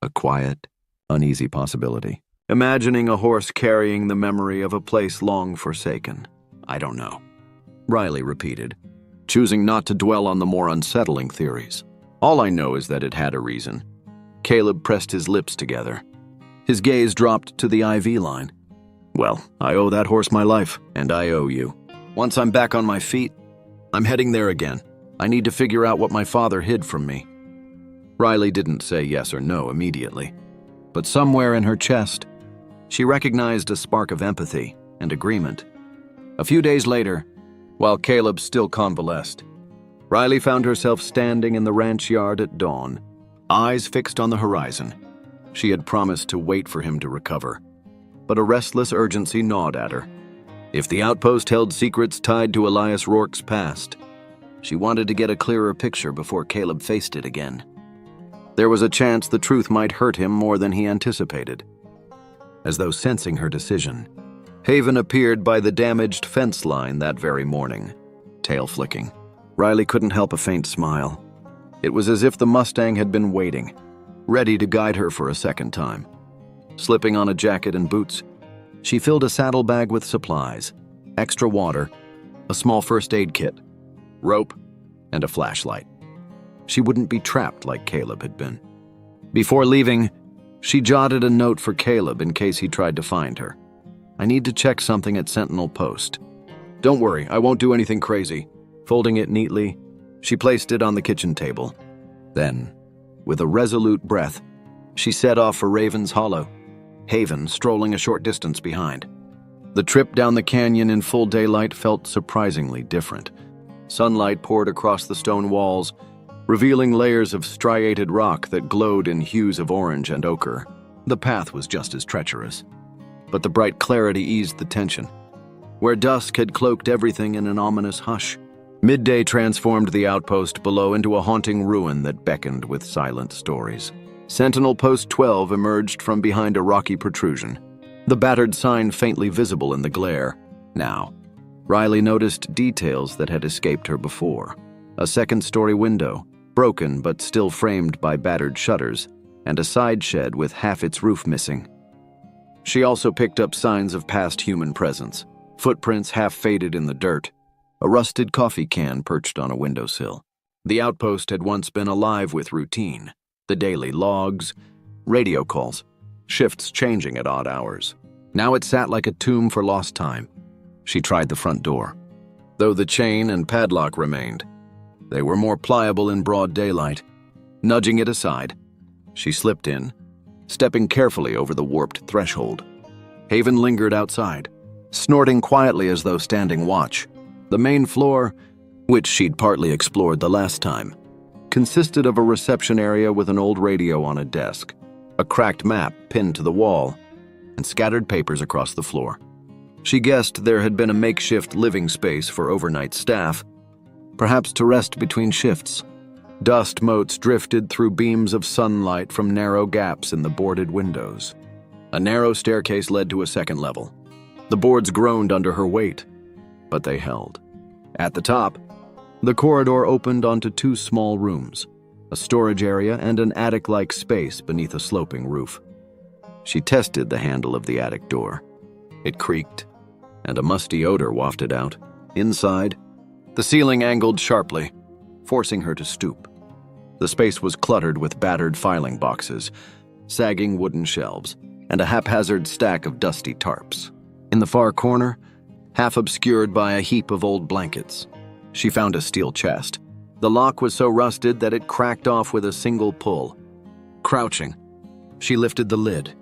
A quiet, uneasy possibility. Imagining a horse carrying the memory of a place long forsaken. I don't know, Riley repeated, choosing not to dwell on the more unsettling theories. All I know is that it had a reason. Caleb pressed his lips together. His gaze dropped to the IV line. Well, I owe that horse my life, and I owe you. Once I'm back on my feet, I'm heading there again. I need to figure out what my father hid from me. Riley didn't say yes or no immediately, but somewhere in her chest, she recognized a spark of empathy and agreement. A few days later, while Caleb still convalesced, Riley found herself standing in the ranch yard at dawn, eyes fixed on the horizon. She had promised to wait for him to recover, but a restless urgency gnawed at her. If the outpost held secrets tied to Elias Rourke's past, she wanted to get a clearer picture before Caleb faced it again. There was a chance the truth might hurt him more than he anticipated. As though sensing her decision, Haven appeared by the damaged fence line that very morning, tail flicking. Riley couldn't help a faint smile. It was as if the Mustang had been waiting, ready to guide her for a second time. Slipping on a jacket and boots, she filled a saddlebag with supplies, extra water, a small first aid kit, rope, and a flashlight. She wouldn't be trapped like Caleb had been. Before leaving, she jotted a note for Caleb in case he tried to find her. I need to check something at Sentinel Post. Don't worry, I won't do anything crazy. Folding it neatly, she placed it on the kitchen table. Then, with a resolute breath, she set off for Raven's Hollow, Haven strolling a short distance behind. The trip down the canyon in full daylight felt surprisingly different. Sunlight poured across the stone walls, revealing layers of striated rock that glowed in hues of orange and ochre. The path was just as treacherous, but the bright clarity eased the tension. Where dusk had cloaked everything in an ominous hush, midday transformed the outpost below into a haunting ruin that beckoned with silent stories. Sentinel Post 12 emerged from behind a rocky protrusion, the battered sign faintly visible in the glare. Now, Riley noticed details that had escaped her before. A second-story window, broken but still framed by battered shutters, and a side shed with half its roof missing. She also picked up signs of past human presence, footprints half faded in the dirt, a rusted coffee can perched on a windowsill. The outpost had once been alive with routine, the daily logs, radio calls, shifts changing at odd hours. Now it sat like a tomb for lost time. She tried the front door. Though the chain and padlock remained, they were more pliable in broad daylight. Nudging it aside, she slipped in, stepping carefully over the warped threshold. Haven lingered outside, snorting quietly as though standing watch. The main floor, which she'd partly explored the last time, consisted of a reception area with an old radio on a desk, a cracked map pinned to the wall, and scattered papers across the floor. She guessed there had been a makeshift living space for overnight staff, perhaps to rest between shifts. Dust motes drifted through beams of sunlight from narrow gaps in the boarded windows. A narrow staircase led to a second level. The boards groaned under her weight, but they held. At the top, the corridor opened onto two small rooms, a storage area and an attic-like space beneath a sloping roof. She tested the handle of the attic door. It creaked, and a musty odor wafted out. Inside, the ceiling angled sharply, forcing her to stoop. The space was cluttered with battered filing boxes, sagging wooden shelves, and a haphazard stack of dusty tarps. In the far corner, half obscured by a heap of old blankets, she found a steel chest. The lock was so rusted that it cracked off with a single pull. Crouching, She lifted the lid.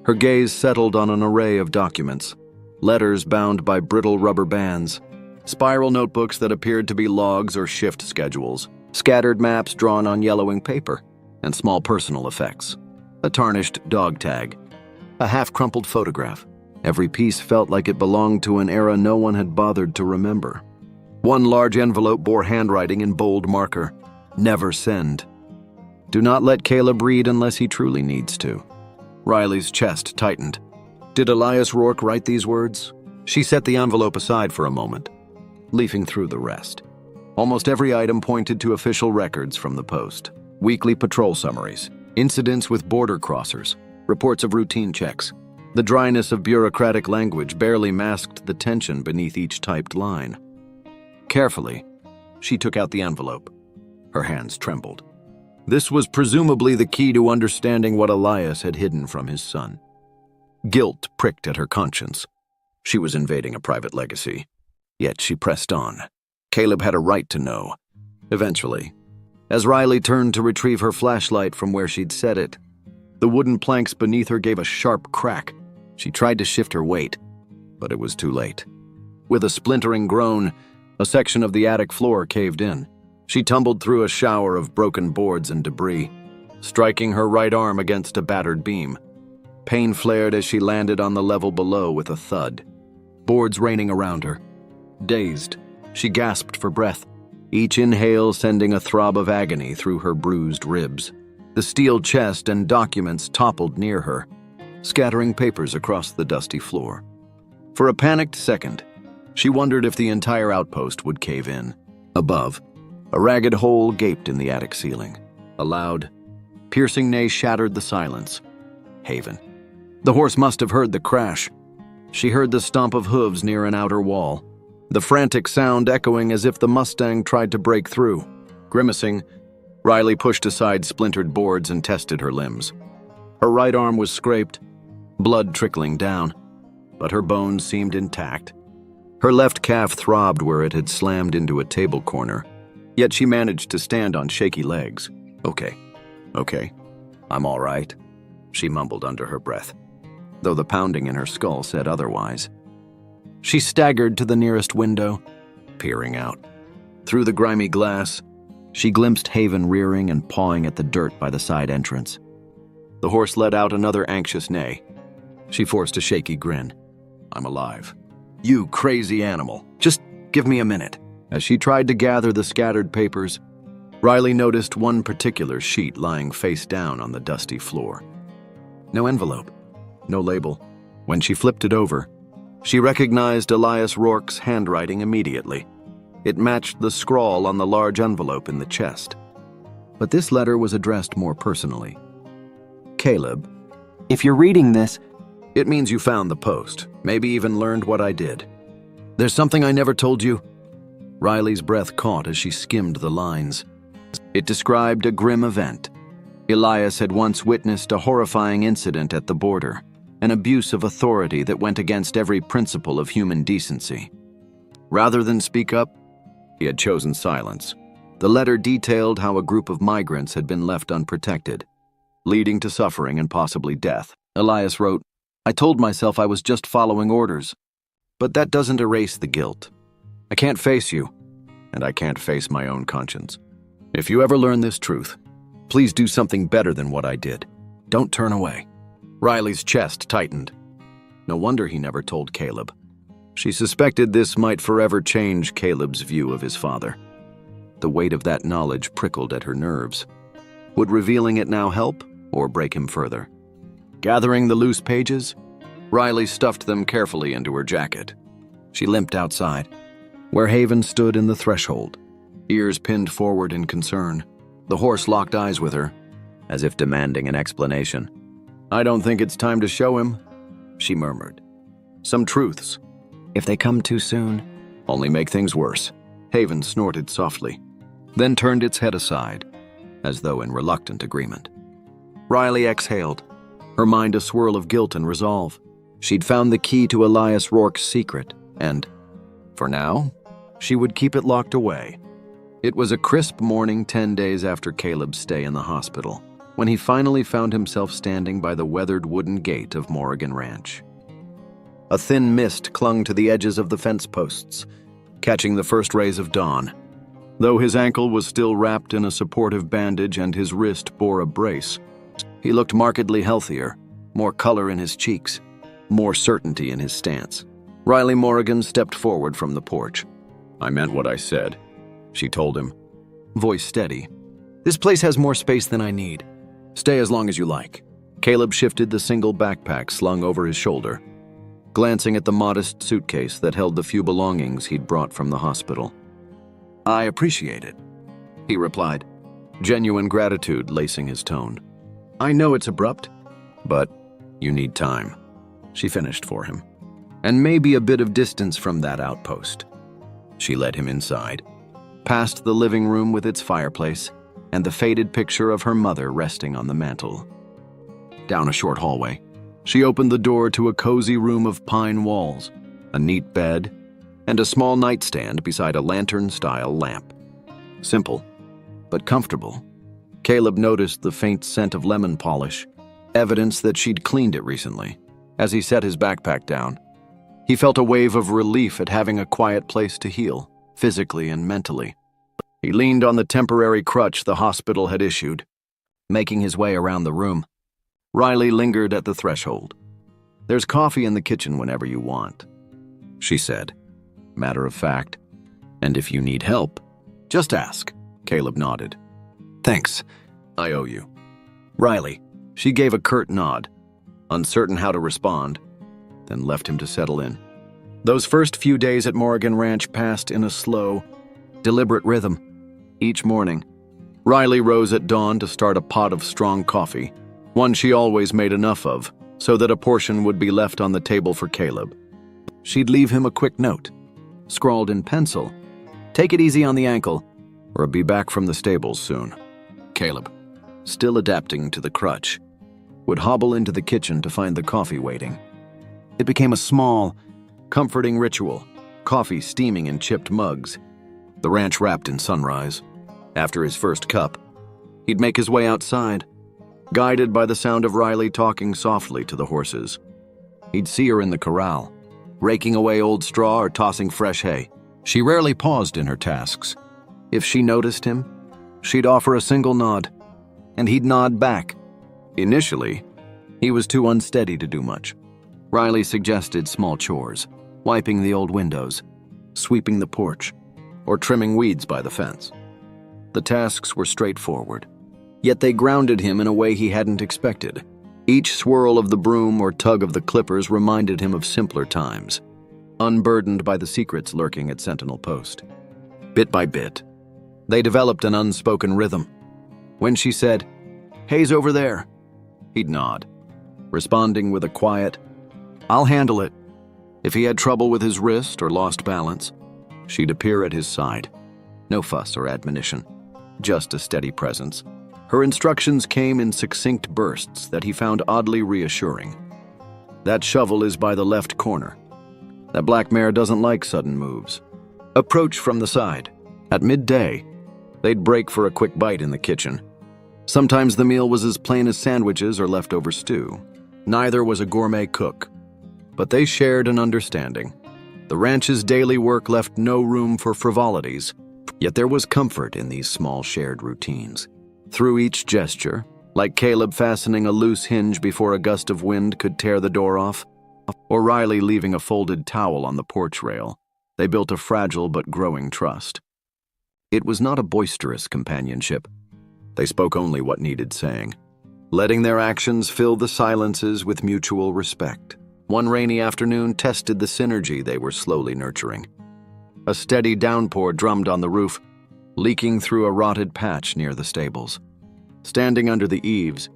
Her gaze settled on an array of documents, letters bound by brittle rubber bands, spiral notebooks that appeared to be logs or shift schedules, scattered maps drawn on yellowing paper, and small personal effects. A tarnished dog tag, a half-crumpled photograph. Every piece felt like it belonged to an era no one had bothered to remember. One large envelope bore handwriting in bold marker, "Never send." Do not let Caleb read unless he truly needs to. Riley's chest tightened. Did Elias Rourke write these words? She set the envelope aside for a moment, leafing through the rest. Almost every item pointed to official records from the post. Weekly patrol summaries, incidents with border crossers, reports of routine checks. The dryness of bureaucratic language barely masked the tension beneath each typed line. Carefully, she took out the envelope. Her hands trembled. This was presumably the key to understanding what Elias had hidden from his son. Guilt pricked at her conscience. She was invading a private legacy. Yet she pressed on. Caleb had a right to know. Eventually, as Riley turned to retrieve her flashlight from where she'd set it, the wooden planks beneath her gave a sharp crack. She tried to shift her weight, but it was too late. With a splintering groan, a section of the attic floor caved in. She tumbled through a shower of broken boards and debris, striking her right arm against a battered beam. Pain flared as she landed on the level below with a thud. Boards raining around her. Dazed, she gasped for breath, each inhale sending a throb of agony through her bruised ribs. The steel chest and documents toppled near her, scattering papers across the dusty floor. For a panicked second, she wondered if the entire outpost would cave in. Above, a ragged hole gaped in the attic ceiling. A loud, piercing neigh shattered the silence. Haven. The horse must have heard the crash. She heard the stomp of hooves near an outer wall, the frantic sound echoing as if the Mustang tried to break through. Grimacing, Riley pushed aside splintered boards and tested her limbs. Her right arm was scraped, blood trickling down, but her bones seemed intact. Her left calf throbbed where it had slammed into a table corner, yet she managed to stand on shaky legs. Okay, I'm all right, she mumbled under her breath, though the pounding in her skull said otherwise. She staggered to the nearest window, peering out. Through the grimy glass, she glimpsed Haven rearing and pawing at the dirt by the side entrance. The horse let out another anxious neigh. She forced a shaky grin. I'm alive. You crazy animal, just give me a minute. As she tried to gather the scattered papers, Riley noticed one particular sheet lying face down on the dusty floor. No envelope, no label. When she flipped it over, she recognized Elias Rourke's handwriting immediately. It matched the scrawl on the large envelope in the chest. But this letter was addressed more personally. Caleb, if you're reading this, it means you found the post, maybe even learned what I did. There's something I never told you. Riley's breath caught as she skimmed the lines. It described a grim event. Elias had once witnessed a horrifying incident at the border, an abuse of authority that went against every principle of human decency. Rather than speak up, he had chosen silence. The letter detailed how a group of migrants had been left unprotected, leading to suffering and possibly death. Elias wrote, I told myself I was just following orders, but that doesn't erase the guilt. I can't face you, and I can't face my own conscience. If you ever learn this truth, please do something better than what I did. Don't turn away. Riley's chest tightened. No wonder he never told Caleb. She suspected this might forever change Caleb's view of his father. The weight of that knowledge prickled at her nerves. Would revealing it now help, or break him further? Gathering the loose pages, Riley stuffed them carefully into her jacket. She limped outside, where Haven stood in the threshold, ears pinned forward in concern. The horse locked eyes with her, as if demanding an explanation. I don't think it's time to show him, she murmured. Some truths. If they come too soon, only make things worse. Haven snorted softly, then turned its head aside, as though in reluctant agreement. Riley exhaled, her mind a swirl of guilt and resolve. She'd found the key to Elias Rourke's secret, and, for now, she would keep it locked away. It was a crisp morning 10 days after Caleb's stay in the hospital. when he finally found himself standing by the weathered wooden gate of Morrigan Ranch. A thin mist clung to the edges of the fence posts, catching the first rays of dawn. Though his ankle was still wrapped in a supportive bandage and his wrist bore a brace, he looked markedly healthier, more color in his cheeks, more certainty in his stance. Riley Morrigan stepped forward from the porch. "I meant what I said," she told him, voice steady. "This place has more space than I need. Stay as long as you like." Caleb shifted the single backpack slung over his shoulder, glancing at the modest suitcase that held the few belongings he'd brought from the hospital. "I appreciate it," he replied, genuine gratitude lacing his tone. "I know it's abrupt, but you need time," she finished for him. "And maybe a bit of distance from that outpost." She led him inside, past the living room with its fireplace and the faded picture of her mother resting on the mantel. Down a short hallway, she opened the door to a cozy room of pine walls, a neat bed, and a small nightstand beside a lantern-style lamp. Simple, but comfortable. Caleb noticed the faint scent of lemon polish, evidence that she'd cleaned it recently. As he set his backpack down, he felt a wave of relief at having a quiet place to heal, physically and mentally. He leaned on the temporary crutch the hospital had issued, making his way around the room. Riley lingered at the threshold. "There's coffee in the kitchen whenever you want," she said, matter of fact. "And if you need help, just ask." Caleb nodded. "Thanks. I owe you." "Riley," she gave a curt nod, uncertain how to respond, then left him to settle in. Those first few days at Morrigan Ranch passed in a slow, deliberate rhythm. Each morning, Riley rose at dawn to start a pot of strong coffee, one she always made enough of, so that a portion would be left on the table for Caleb. She'd leave him a quick note, scrawled in pencil, "Take it easy on the ankle, or be back from the stables soon." Caleb, still adapting to the crutch, would hobble into the kitchen to find the coffee waiting. It became a small, comforting ritual, coffee steaming in chipped mugs, the ranch wrapped in sunrise. After his first cup, he'd make his way outside, guided by the sound of Riley talking softly to the horses. He'd see her in the corral, raking away old straw or tossing fresh hay. She rarely paused in her tasks. If she noticed him, she'd offer a single nod, and he'd nod back. Initially, he was too unsteady to do much. Riley suggested small chores, wiping the old windows, sweeping the porch, or trimming weeds by the fence. The tasks were straightforward, yet they grounded him in a way he hadn't expected. Each swirl of the broom or tug of the clippers reminded him of simpler times, unburdened by the secrets lurking at Sentinel Post. Bit by bit, they developed an unspoken rhythm. When she said, "Hay's over there," he'd nod, responding with a quiet, "I'll handle it." If he had trouble with his wrist or lost balance, she'd appear at his side. No fuss or admonition, just a steady presence. Her instructions came in succinct bursts that he found oddly reassuring. "That shovel is by the left corner. That black mare doesn't like sudden moves. Approach from the side." At midday, they'd break for a quick bite in the kitchen. Sometimes the meal was as plain as sandwiches or leftover stew. Neither was a gourmet cook, but they shared an understanding. The ranch's daily work left no room for frivolities, yet there was comfort in these small shared routines. Through each gesture, like Caleb fastening a loose hinge before a gust of wind could tear the door off, or Riley leaving a folded towel on the porch rail, they built a fragile but growing trust. It was not a boisterous companionship. They spoke only what needed saying, letting their actions fill the silences with mutual respect. One rainy afternoon tested the synergy they were slowly nurturing. A steady downpour drummed on the roof, leaking through a rotted patch near the stables. Standing under the eaves,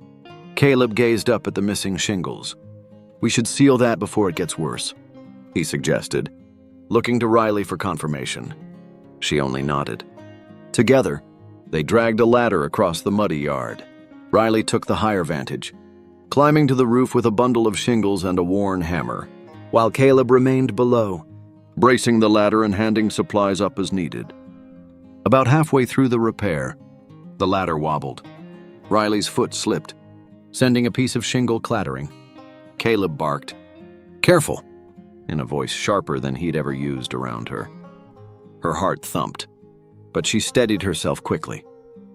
Caleb gazed up at the missing shingles. "We should seal that before it gets worse," he suggested, looking to Riley for confirmation. She only nodded. Together, they dragged a ladder across the muddy yard. Riley took the higher vantage, climbing to the roof with a bundle of shingles and a worn hammer, while Caleb remained below, bracing the ladder and handing supplies up as needed. About halfway through the repair, the ladder wobbled. Riley's foot slipped, sending a piece of shingle clattering. Caleb barked, "Careful," in a voice sharper than he'd ever used around her. Her heart thumped, but she steadied herself quickly.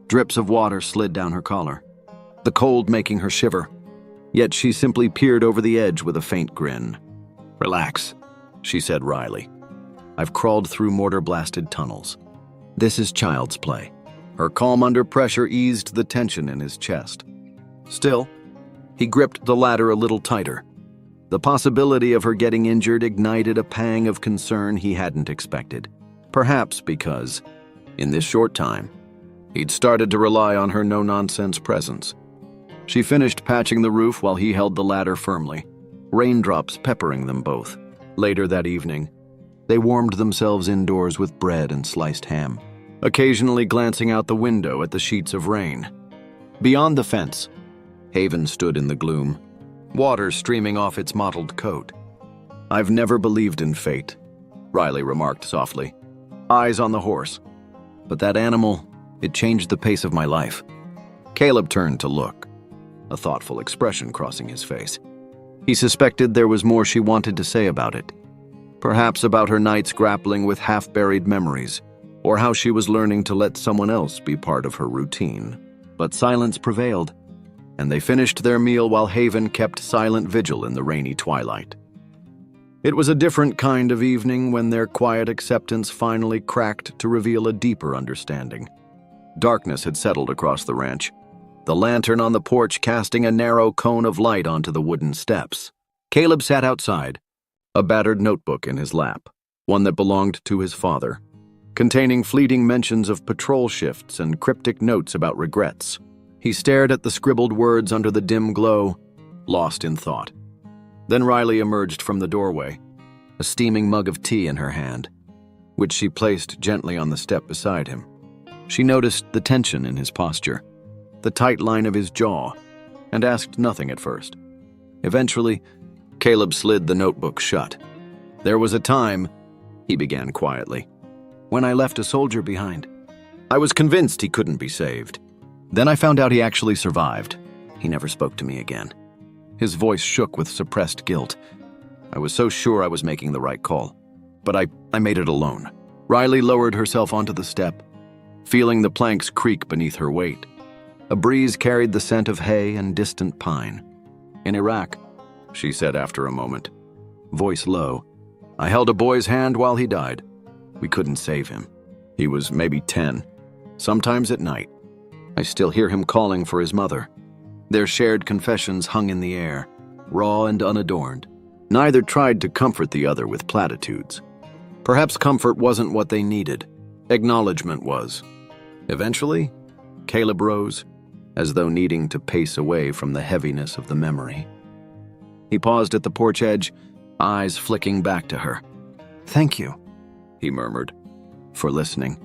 Drips of water slid down her collar, the cold making her shiver. Yet she simply peered over the edge with a faint grin. "Relax," she said wryly. "I've crawled through mortar-blasted tunnels. This is child's play." Her calm under pressure eased the tension in his chest. Still, he gripped the ladder a little tighter. The possibility of her getting injured ignited a pang of concern he hadn't expected. Perhaps because, in this short time, he'd started to rely on her no-nonsense presence. She finished patching the roof while he held the ladder firmly, raindrops peppering them both. Later that evening, they warmed themselves indoors with bread and sliced ham, occasionally glancing out the window at the sheets of rain. Beyond the fence, Haven stood in the gloom, water streaming off its mottled coat. "I've never believed in fate," Riley remarked softly, eyes on the horse. "But that animal, it changed the pace of my life." Caleb turned to look, a thoughtful expression crossing his face. He suspected there was more she wanted to say about it. Perhaps about her nights grappling with half-buried memories, or how she was learning to let someone else be part of her routine. But silence prevailed, and they finished their meal while Haven kept silent vigil in the rainy twilight. It was a different kind of evening when their quiet acceptance finally cracked to reveal a deeper understanding. Darkness had settled across the ranch, the lantern on the porch casting a narrow cone of light onto the wooden steps. Caleb sat outside, a battered notebook in his lap, one that belonged to his father, containing fleeting mentions of patrol shifts and cryptic notes about regrets. He stared at the scribbled words under the dim glow, lost in thought. Then Riley emerged from the doorway, a steaming mug of tea in her hand, which she placed gently on the step beside him. She noticed the tension in his posture, the tight line of his jaw, and asked nothing at first. Eventually, Caleb slid the notebook shut. "There was a time," he began quietly, "when I left a soldier behind. I was convinced he couldn't be saved. Then I found out he actually survived. He never spoke to me again." His voice shook with suppressed guilt. "I was so sure I was making the right call. But I made it alone." Riley lowered herself onto the step, feeling the planks creak beneath her weight. A breeze carried the scent of hay and distant pine. "In Iraq," she said after a moment, voice low, "I held a boy's hand while he died. We couldn't save him. He was maybe 10. Sometimes at night, I still hear him calling for his mother." Their shared confessions hung in the air, raw and unadorned. Neither tried to comfort the other with platitudes. Perhaps comfort wasn't what they needed. Acknowledgement was. Eventually, Caleb rose, as though needing to pace away from the heaviness of the memory. He paused at the porch edge, eyes flicking back to her. "Thank you," he murmured, "for listening."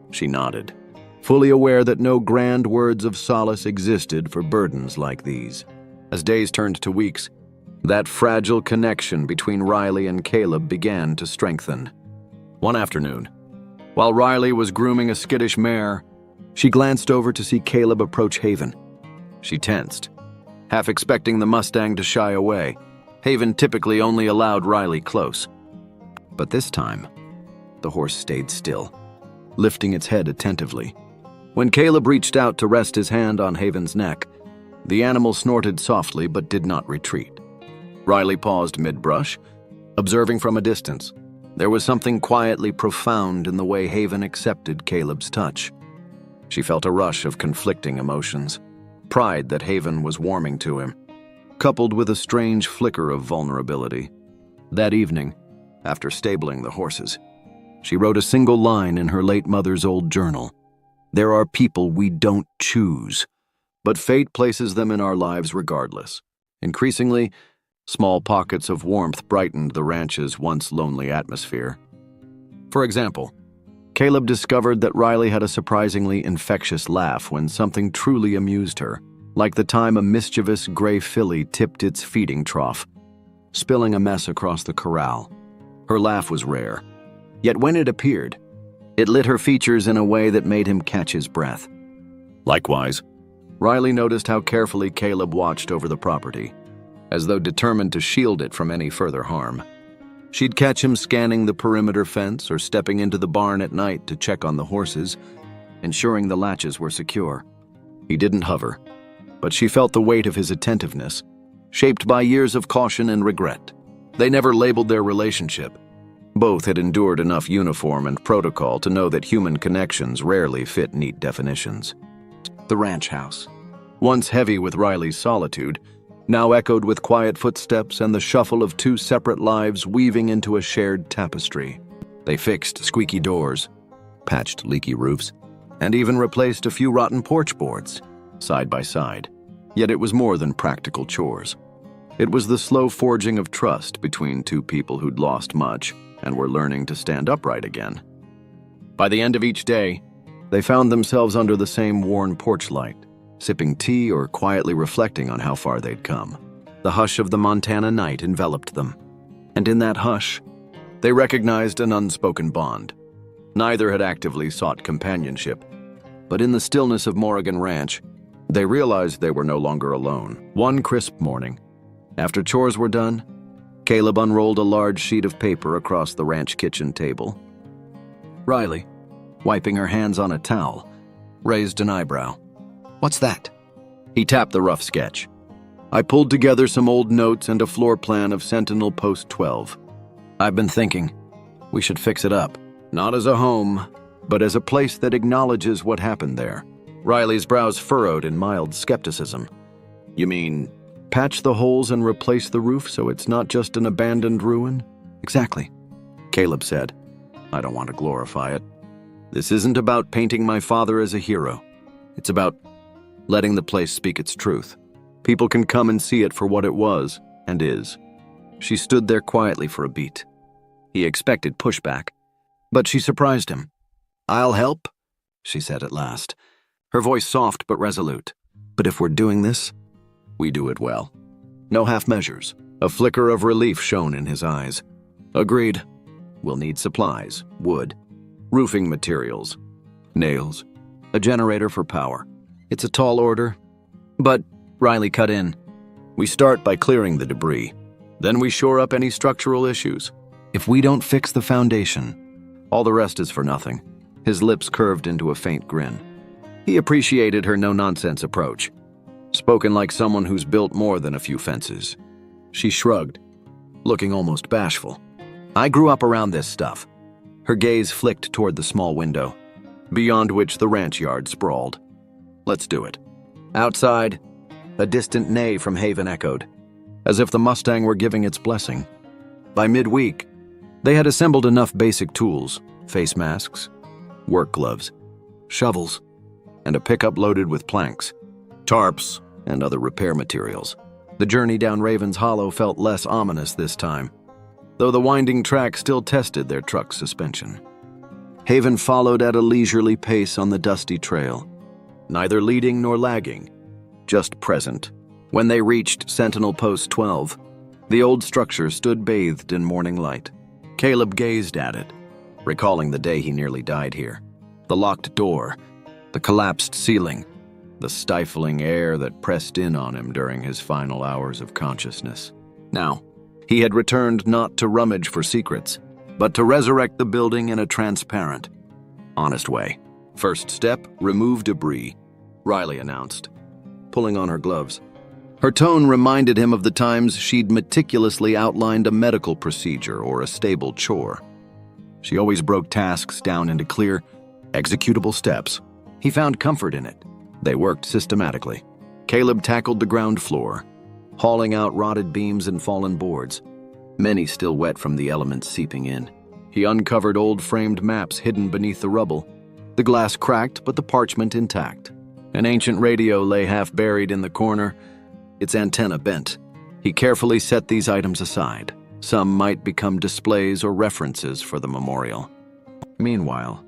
She nodded, fully aware that no grand words of solace existed for burdens like these. As days turned to weeks, that fragile connection between Riley and Caleb began to strengthen. One afternoon, while Riley was grooming a skittish mare, she glanced over to see Caleb approach Haven. She tensed, half expecting the Mustang to shy away. Haven typically only allowed Riley close. But this time, the horse stayed still, lifting its head attentively. When Caleb reached out to rest his hand on Haven's neck, the animal snorted softly but did not retreat. Riley paused mid-brush, observing from a distance. There was something quietly profound in the way Haven accepted Caleb's touch. She felt a rush of conflicting emotions, pride that Haven was warming to him, coupled with a strange flicker of vulnerability. That evening, after stabling the horses, she wrote a single line in her late mother's old journal. "There are people we don't choose, but fate places them in our lives regardless." Increasingly, small pockets of warmth brightened the ranch's once lonely atmosphere. For example, Caleb discovered that Riley had a surprisingly infectious laugh when something truly amused her, like the time a mischievous gray filly tipped its feeding trough, spilling a mess across the corral. Her laugh was rare, yet when it appeared, it lit her features in a way that made him catch his breath. Likewise, Riley noticed how carefully Caleb watched over the property, as though determined to shield it from any further harm. She'd catch him scanning the perimeter fence or stepping into the barn at night to check on the horses, ensuring the latches were secure. He didn't hover, but she felt the weight of his attentiveness, shaped by years of caution and regret. They never labeled their relationship. Both had endured enough uniform and protocol to know that human connections rarely fit neat definitions. The ranch house, once heavy with Riley's solitude, now echoed with quiet footsteps and the shuffle of two separate lives weaving into a shared tapestry. They fixed squeaky doors, patched leaky roofs, and even replaced a few rotten porch boards, side by side. Yet it was more than practical chores. It was the slow forging of trust between two people who'd lost much and were learning to stand upright again. By the end of each day, they found themselves under the same worn porch light, sipping tea or quietly reflecting on how far they'd come. The hush of the Montana night enveloped them, and in that hush, they recognized an unspoken bond. Neither had actively sought companionship, but in the stillness of Morrigan Ranch, they realized they were no longer alone. One crisp morning, after chores were done, Caleb unrolled a large sheet of paper across the ranch kitchen table. Riley, wiping her hands on a towel, raised an eyebrow. What's that? He tapped the rough sketch. I pulled together some old notes and a floor plan of Sentinel Post 12. I've been thinking, we should fix it up. Not as a home, but as a place that acknowledges what happened there. Riley's brows furrowed in mild skepticism. You mean, patch the holes and replace the roof so it's not just an abandoned ruin? Exactly, Caleb said. I don't want to glorify it. This isn't about painting my father as a hero. It's about letting the place speak its truth. People can come and see it for what it was and is. She stood there quietly for a beat. He expected pushback, but she surprised him. I'll help, she said at last, her voice soft but resolute. But if we're doing this, we do it well. No half measures. A flicker of relief shone in his eyes. Agreed. We'll need supplies, wood, roofing materials, nails, a generator for power. It's a tall order, but Riley cut in. We start by clearing the debris. Then we shore up any structural issues. If we don't fix the foundation, all the rest is for nothing. His lips curved into a faint grin. He appreciated her no-nonsense approach, spoken like someone who's built more than a few fences. She shrugged, looking almost bashful. I grew up around this stuff. Her gaze flicked toward the small window, beyond which the ranch yard sprawled. Let's do it. Outside, a distant neigh from Haven echoed, as if the Mustang were giving its blessing. By midweek, they had assembled enough basic tools, face masks, work gloves, shovels, and a pickup loaded with planks, tarps, and other repair materials. The journey down Raven's Hollow felt less ominous this time, though the winding track still tested their truck's suspension. Haven followed at a leisurely pace on the dusty trail, neither leading nor lagging, just present. When they reached Sentinel Post 12, the old structure stood bathed in morning light. Caleb gazed at it, recalling the day he nearly died here. The locked door, the collapsed ceiling, the stifling air that pressed in on him during his final hours of consciousness. Now, he had returned not to rummage for secrets, but to resurrect the building in a transparent, honest way. First step, remove debris, Riley announced, pulling on her gloves. Her tone reminded him of the times she'd meticulously outlined a medical procedure or a stable chore. She always broke tasks down into clear, executable steps. He found comfort in it. They worked systematically. Caleb tackled the ground floor, hauling out rotted beams and fallen boards, many still wet from the elements seeping in. He uncovered old framed maps hidden beneath the rubble, the glass cracked but the parchment intact. An ancient radio lay half buried in the corner, its antenna bent. He carefully set these items aside. Some might become displays or references for the memorial. Meanwhile,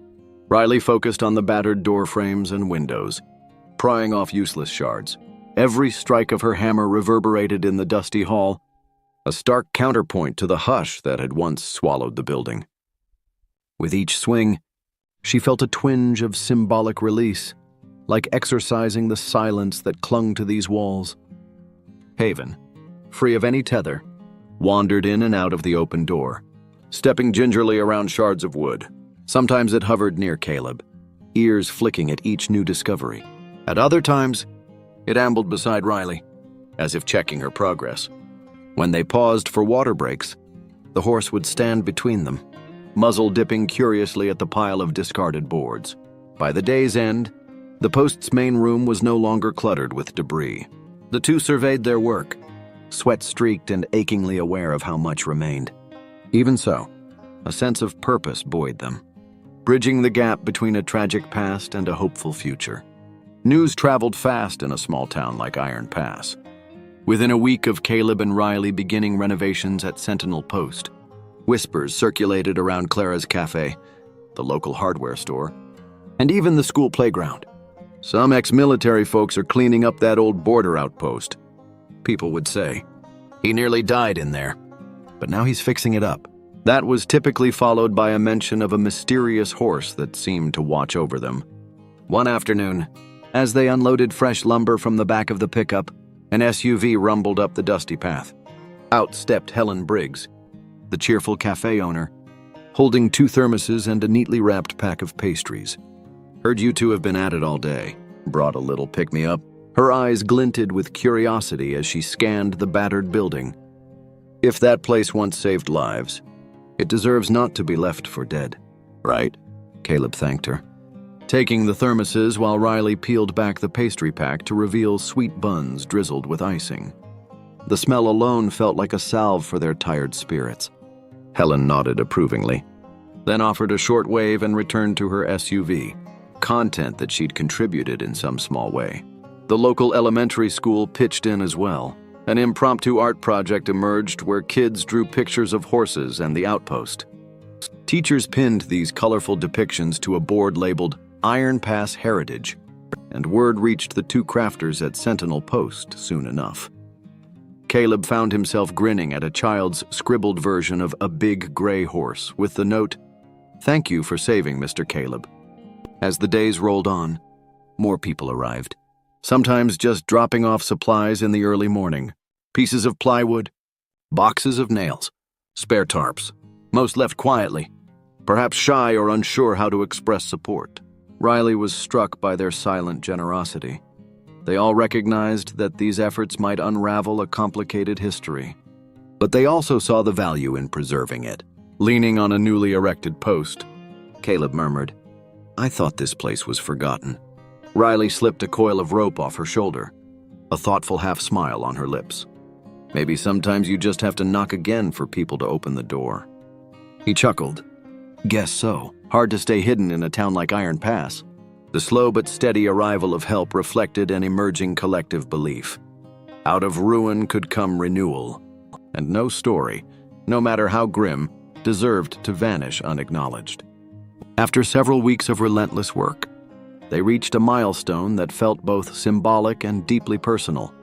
Riley focused on the battered door frames and windows, prying off useless shards. Every strike of her hammer reverberated in the dusty hall, a stark counterpoint to the hush that had once swallowed the building. With each swing, she felt a twinge of symbolic release, like exorcising the silence that clung to these walls. Haven, free of any tether, wandered in and out of the open door, stepping gingerly around shards of wood. Sometimes it hovered near Caleb, ears flicking at each new discovery. At other times, it ambled beside Riley, as if checking her progress. When they paused for water breaks, the horse would stand between them, muzzle dipping curiously at the pile of discarded boards. By the day's end, the post's main room was no longer cluttered with debris. The two surveyed their work, sweat-streaked and achingly aware of how much remained. Even so, a sense of purpose buoyed them, bridging the gap between a tragic past and a hopeful future. News traveled fast in a small town like Iron Pass. Within a week of Caleb and Riley beginning renovations at Sentinel Post, whispers circulated around Clara's Cafe, the local hardware store, and even the school playground. Some ex-military folks are cleaning up that old border outpost, people would say. He nearly died in there, but now he's fixing it up. That was typically followed by a mention of a mysterious horse that seemed to watch over them. One afternoon, as they unloaded fresh lumber from the back of the pickup, an SUV rumbled up the dusty path. Out stepped Helen Briggs, the cheerful cafe owner, holding 2 thermoses and a neatly wrapped pack of pastries. "Heard you two have been at it all day," brought a little pick-me-up. Her eyes glinted with curiosity as she scanned the battered building. "If that place once saved lives, it deserves not to be left for dead." "Right," Caleb thanked her, taking the thermoses while Riley peeled back the pastry pack to reveal sweet buns drizzled with icing. The smell alone felt like a salve for their tired spirits. Helen nodded approvingly, then offered a short wave and returned to her SUV, content that she'd contributed in some small way. The local elementary school pitched in as well. An impromptu art project emerged where kids drew pictures of horses and the outpost. Teachers pinned these colorful depictions to a board labeled Iron Pass Heritage, and word reached the 2 crafters at Sentinel Post soon enough. Caleb found himself grinning at a child's scribbled version of a big gray horse with the note, "Thank you for saving Mr. Caleb." As the days rolled on, more people arrived, sometimes just dropping off supplies in the early morning. Pieces of plywood, boxes of nails, spare tarps, most left quietly, perhaps shy or unsure how to express support. Riley was struck by their silent generosity. They all recognized that these efforts might unravel a complicated history, but they also saw the value in preserving it. Leaning on a newly erected post, Caleb murmured, "I thought this place was forgotten." Riley slipped a coil of rope off her shoulder, a thoughtful half-smile on her lips. "Maybe sometimes you just have to knock again for people to open the door." He chuckled. "Guess so. Hard to stay hidden in a town like Iron Pass." The slow but steady arrival of help reflected an emerging collective belief. Out of ruin could come renewal, and no story, no matter how grim, deserved to vanish unacknowledged. After several weeks of relentless work, they reached a milestone that felt both symbolic and deeply personal,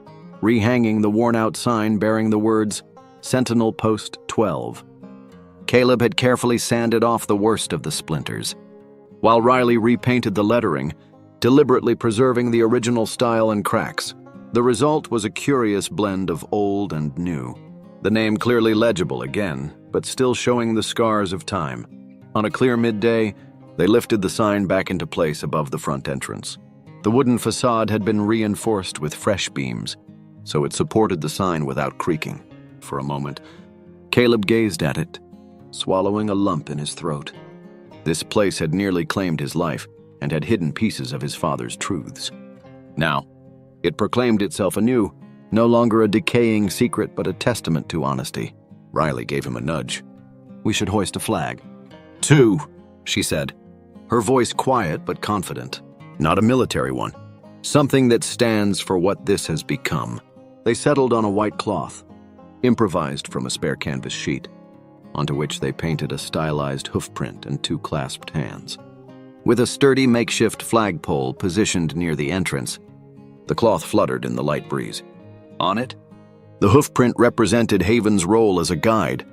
rehanging the worn-out sign bearing the words, Sentinel Post 12. Caleb had carefully sanded off the worst of the splinters, while Riley repainted the lettering, deliberately preserving the original style and cracks. The result was a curious blend of old and new. The name clearly legible again, but still showing the scars of time. On a clear midday, they lifted the sign back into place above the front entrance. The wooden facade had been reinforced with fresh beams, so it supported the sign without creaking. For a moment, Caleb gazed at it, swallowing a lump in his throat. This place had nearly claimed his life and had hidden pieces of his father's truths. Now, it proclaimed itself anew, no longer a decaying secret but a testament to honesty. Riley gave him a nudge. "We should hoist a flag." "2," she said, her voice quiet but confident. "Not a military one. Something that stands for what this has become." They settled on a white cloth, improvised from a spare canvas sheet, onto which they painted a stylized hoofprint and 2 clasped hands. With a sturdy makeshift flagpole positioned near the entrance, the cloth fluttered in the light breeze. On it, the hoofprint represented Haven's role as a guide,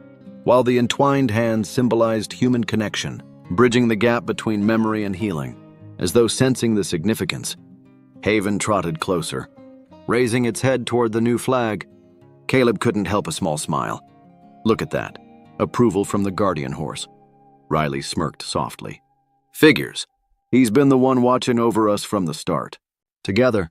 while the entwined hands symbolized human connection, bridging the gap between memory and healing. As though sensing the significance, Haven trotted closer, raising its head toward the new flag. Caleb couldn't help a small smile. Look at that. Approval from the guardian horse. Riley smirked softly. Figures. He's been the one watching over us from the start. Together,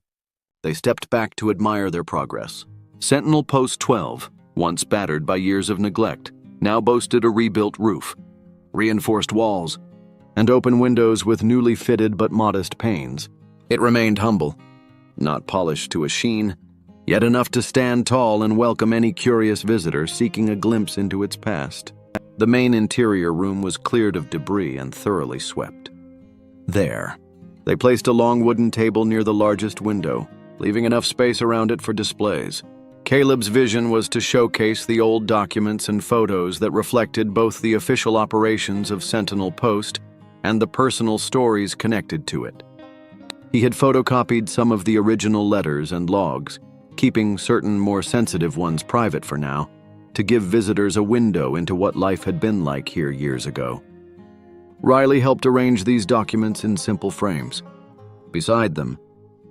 they stepped back to admire their progress. Sentinel Post 12, once battered by years of neglect, now boasted a rebuilt roof, reinforced walls, and open windows with newly fitted but modest panes. It remained humble, not polished to a sheen, yet enough to stand tall and welcome any curious visitor seeking a glimpse into its past. The main interior room was cleared of debris and thoroughly swept. There, they placed a long wooden table near the largest window, leaving enough space around it for displays. Caleb's vision was to showcase the old documents and photos that reflected both the official operations of Sentinel Post and the personal stories connected to it. He had photocopied some of the original letters and logs, keeping certain more sensitive ones private for now, to give visitors a window into what life had been like here years ago. Riley helped arrange these documents in simple frames. Beside them,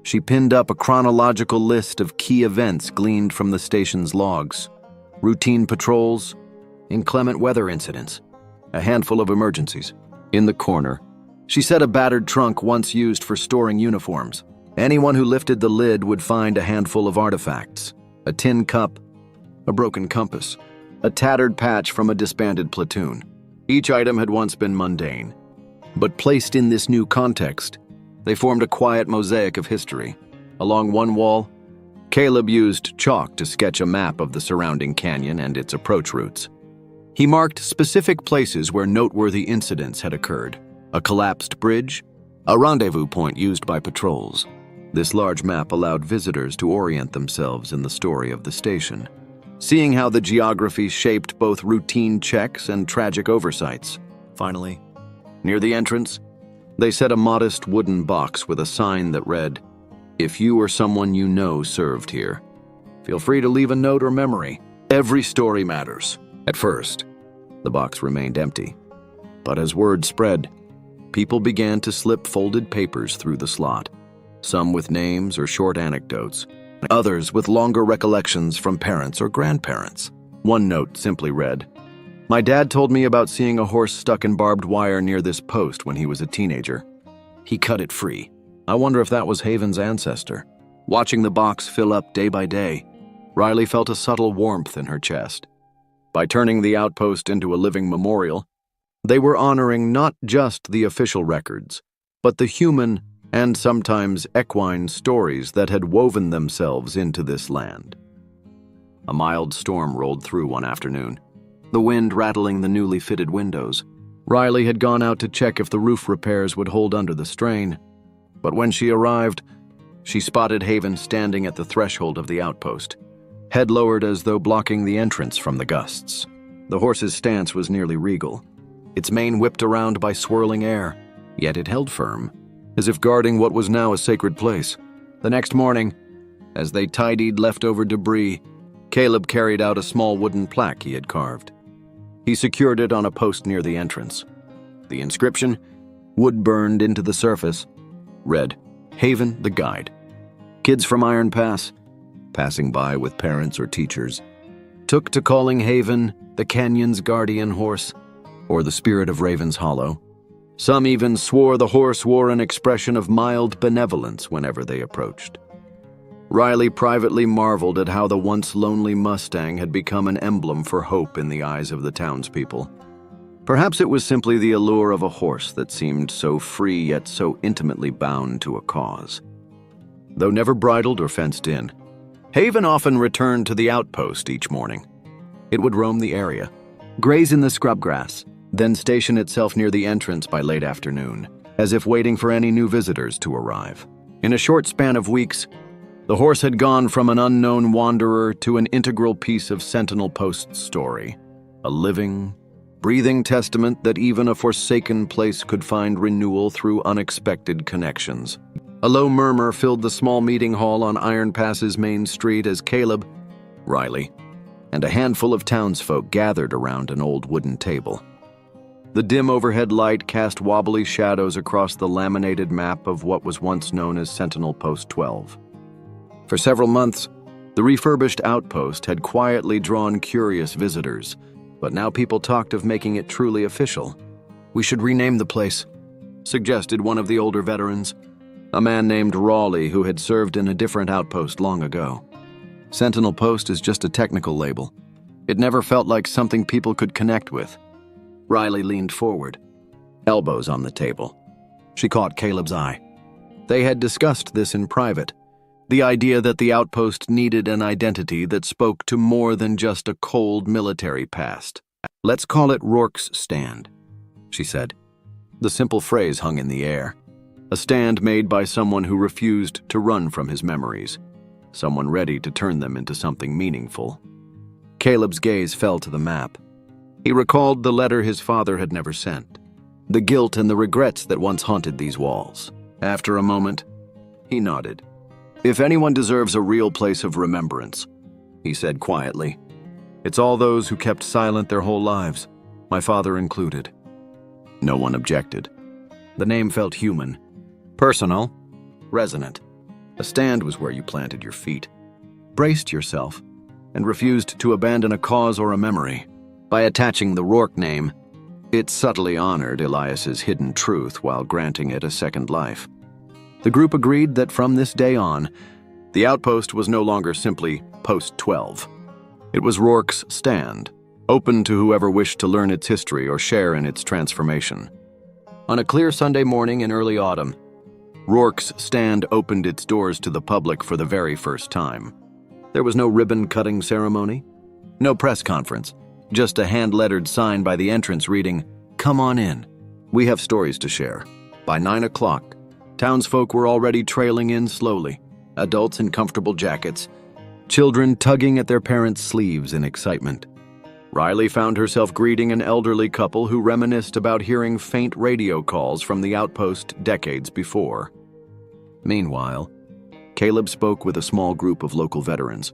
she pinned up a chronological list of key events gleaned from the station's logs: routine patrols, inclement weather incidents, a handful of emergencies. In the corner, she set a battered trunk once used for storing uniforms. Anyone who lifted the lid would find a handful of artifacts: a tin cup, a broken compass, a tattered patch from a disbanded platoon. Each item had once been mundane, but placed in this new context, they formed a quiet mosaic of history. Along one wall, Caleb used chalk to sketch a map of the surrounding canyon and its approach routes. He marked specific places where noteworthy incidents had occurred: a collapsed bridge, a rendezvous point used by patrols. This large map allowed visitors to orient themselves in the story of the station, seeing how the geography shaped both routine checks and tragic oversights. Finally, near the entrance, they set a modest wooden box with a sign that read, "If you or someone you know served here, feel free to leave a note or memory. Every story matters." At first, the box remained empty, but as word spread, people began to slip folded papers through the slot, some with names or short anecdotes, others with longer recollections from parents or grandparents. One note simply read, "My dad told me about seeing a horse stuck in barbed wire near this post when he was a teenager. He cut it free. I wonder if that was Haven's ancestor." Watching the box fill up day by day, Riley felt a subtle warmth in her chest. By turning the outpost into a living memorial, they were honoring not just the official records, but the human and sometimes equine stories that had woven themselves into this land. A mild storm rolled through one afternoon, the wind rattling the newly fitted windows. Riley had gone out to check if the roof repairs would hold under the strain, but when she arrived, she spotted Haven standing at the threshold of the outpost, head lowered as though blocking the entrance from the gusts. The horse's stance was nearly regal, its mane whipped around by swirling air, yet it held firm, as if guarding what was now a sacred place. The next morning, as they tidied leftover debris, Caleb carried out a small wooden plaque he had carved. He secured it on a post near the entrance. The inscription, wood burned into the surface, read, "Haven the Guide. Kids from Iron Pass, passing by with parents or teachers, took to calling Haven the canyon's guardian horse, or the spirit of Raven's Hollow. Some even swore the horse wore an expression of mild benevolence whenever they approached." Riley privately marveled at how the once lonely Mustang had become an emblem for hope in the eyes of the townspeople. Perhaps it was simply the allure of a horse that seemed so free yet so intimately bound to a cause. Though never bridled or fenced in, Haven often returned to the outpost each morning. It would roam the area, graze in the scrub grass, then station itself near the entrance by late afternoon, as if waiting for any new visitors to arrive. In a short span of weeks, the horse had gone from an unknown wanderer to an integral piece of Sentinel Post's story, a living, breathing testament that even a forsaken place could find renewal through unexpected connections. A low murmur filled the small meeting hall on Iron Pass's main street as Caleb, Riley, and a handful of townsfolk gathered around an old wooden table. The dim overhead light cast wobbly shadows across the laminated map of what was once known as Sentinel Post 12. For several months, the refurbished outpost had quietly drawn curious visitors, but now people talked of making it truly official. We should rename the place, suggested one of the older veterans, a man named Raleigh who had served in a different outpost long ago. Sentinel Post is just a technical label. It never felt like something people could connect with. Riley leaned forward, elbows on the table. She caught Caleb's eye. They had discussed this in private, the idea that the outpost needed an identity that spoke to more than just a cold military past. "Let's call it Rourke's Stand," she said. The simple phrase hung in the air, a stand made by someone who refused to run from his memories, someone ready to turn them into something meaningful. Caleb's gaze fell to the map. He recalled the letter his father had never sent, the guilt and the regrets that once haunted these walls. After a moment, he nodded. "If anyone deserves a real place of remembrance," he said quietly, "it's all those who kept silent their whole lives, my father included." No one objected. The name felt human, personal, resonant. A stand was where you planted your feet, braced yourself, and refused to abandon a cause or a memory. By attaching the Rourke name, it subtly honored Elias's hidden truth while granting it a second life. The group agreed that from this day on, the outpost was no longer simply Post 12. It was Rourke's Stand, open to whoever wished to learn its history or share in its transformation. On a clear Sunday morning in early autumn, Rourke's Stand opened its doors to the public for the very first time. There was no ribbon-cutting ceremony, no press conference, just a hand-lettered sign by the entrance reading, "Come on in. We have stories to share." By 9 o'clock, townsfolk were already trailing in slowly, adults in comfortable jackets, children tugging at their parents' sleeves in excitement. Riley found herself greeting an elderly couple who reminisced about hearing faint radio calls from the outpost decades before. Meanwhile, Caleb spoke with a small group of local veterans,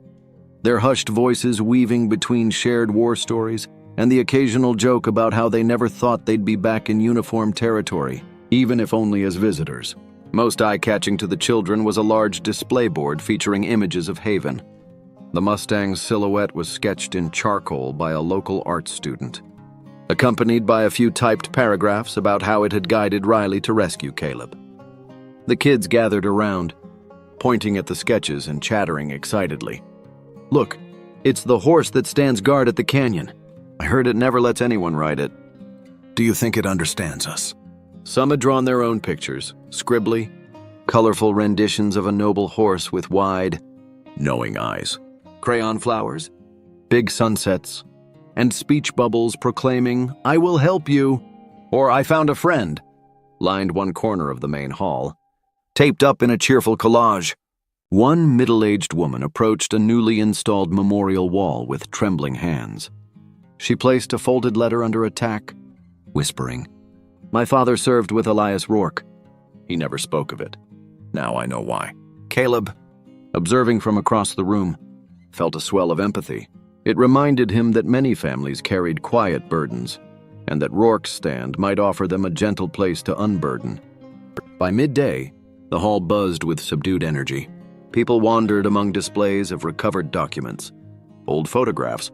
their hushed voices weaving between shared war stories and the occasional joke about how they never thought they'd be back in uniform territory, even if only as visitors. Most eye-catching to the children was a large display board featuring images of Haven. The Mustang's silhouette was sketched in charcoal by a local art student, accompanied by a few typed paragraphs about how it had guided Riley to rescue Caleb. The kids gathered around, pointing at the sketches and chattering excitedly. "Look, it's the horse that stands guard at the canyon. I heard it never lets anyone ride it." "Do you think it understands us?" Some had drawn their own pictures, scribbly, colorful renditions of a noble horse with wide, knowing eyes, crayon flowers, big sunsets, and speech bubbles proclaiming, "I will help you," or "I found a friend," lined one corner of the main hall. Taped up in a cheerful collage, one middle-aged woman approached a newly installed memorial wall with trembling hands. She placed a folded letter under a tack, whispering, "My father served with Elias Rourke. He never spoke of it. Now I know why." Caleb, observing from across the room, felt a swell of empathy. It reminded him that many families carried quiet burdens, and that Rourke's Stand might offer them a gentle place to unburden. By midday, the hall buzzed with subdued energy. People wandered among displays of recovered documents, old photographs,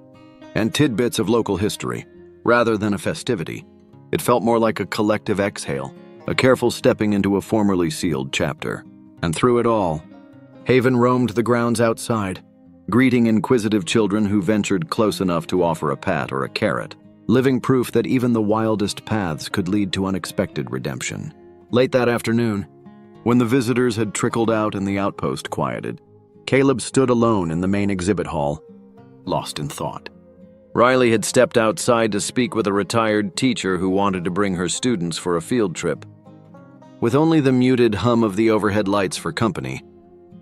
and tidbits of local history. Rather than a festivity, it felt more like a collective exhale, a careful stepping into a formerly sealed chapter. And through it all, Haven roamed the grounds outside, greeting inquisitive children who ventured close enough to offer a pat or a carrot, living proof that even the wildest paths could lead to unexpected redemption. Late that afternoon, when the visitors had trickled out and the outpost quieted, Caleb stood alone in the main exhibit hall, lost in thought. Riley had stepped outside to speak with a retired teacher who wanted to bring her students for a field trip. With only the muted hum of the overhead lights for company,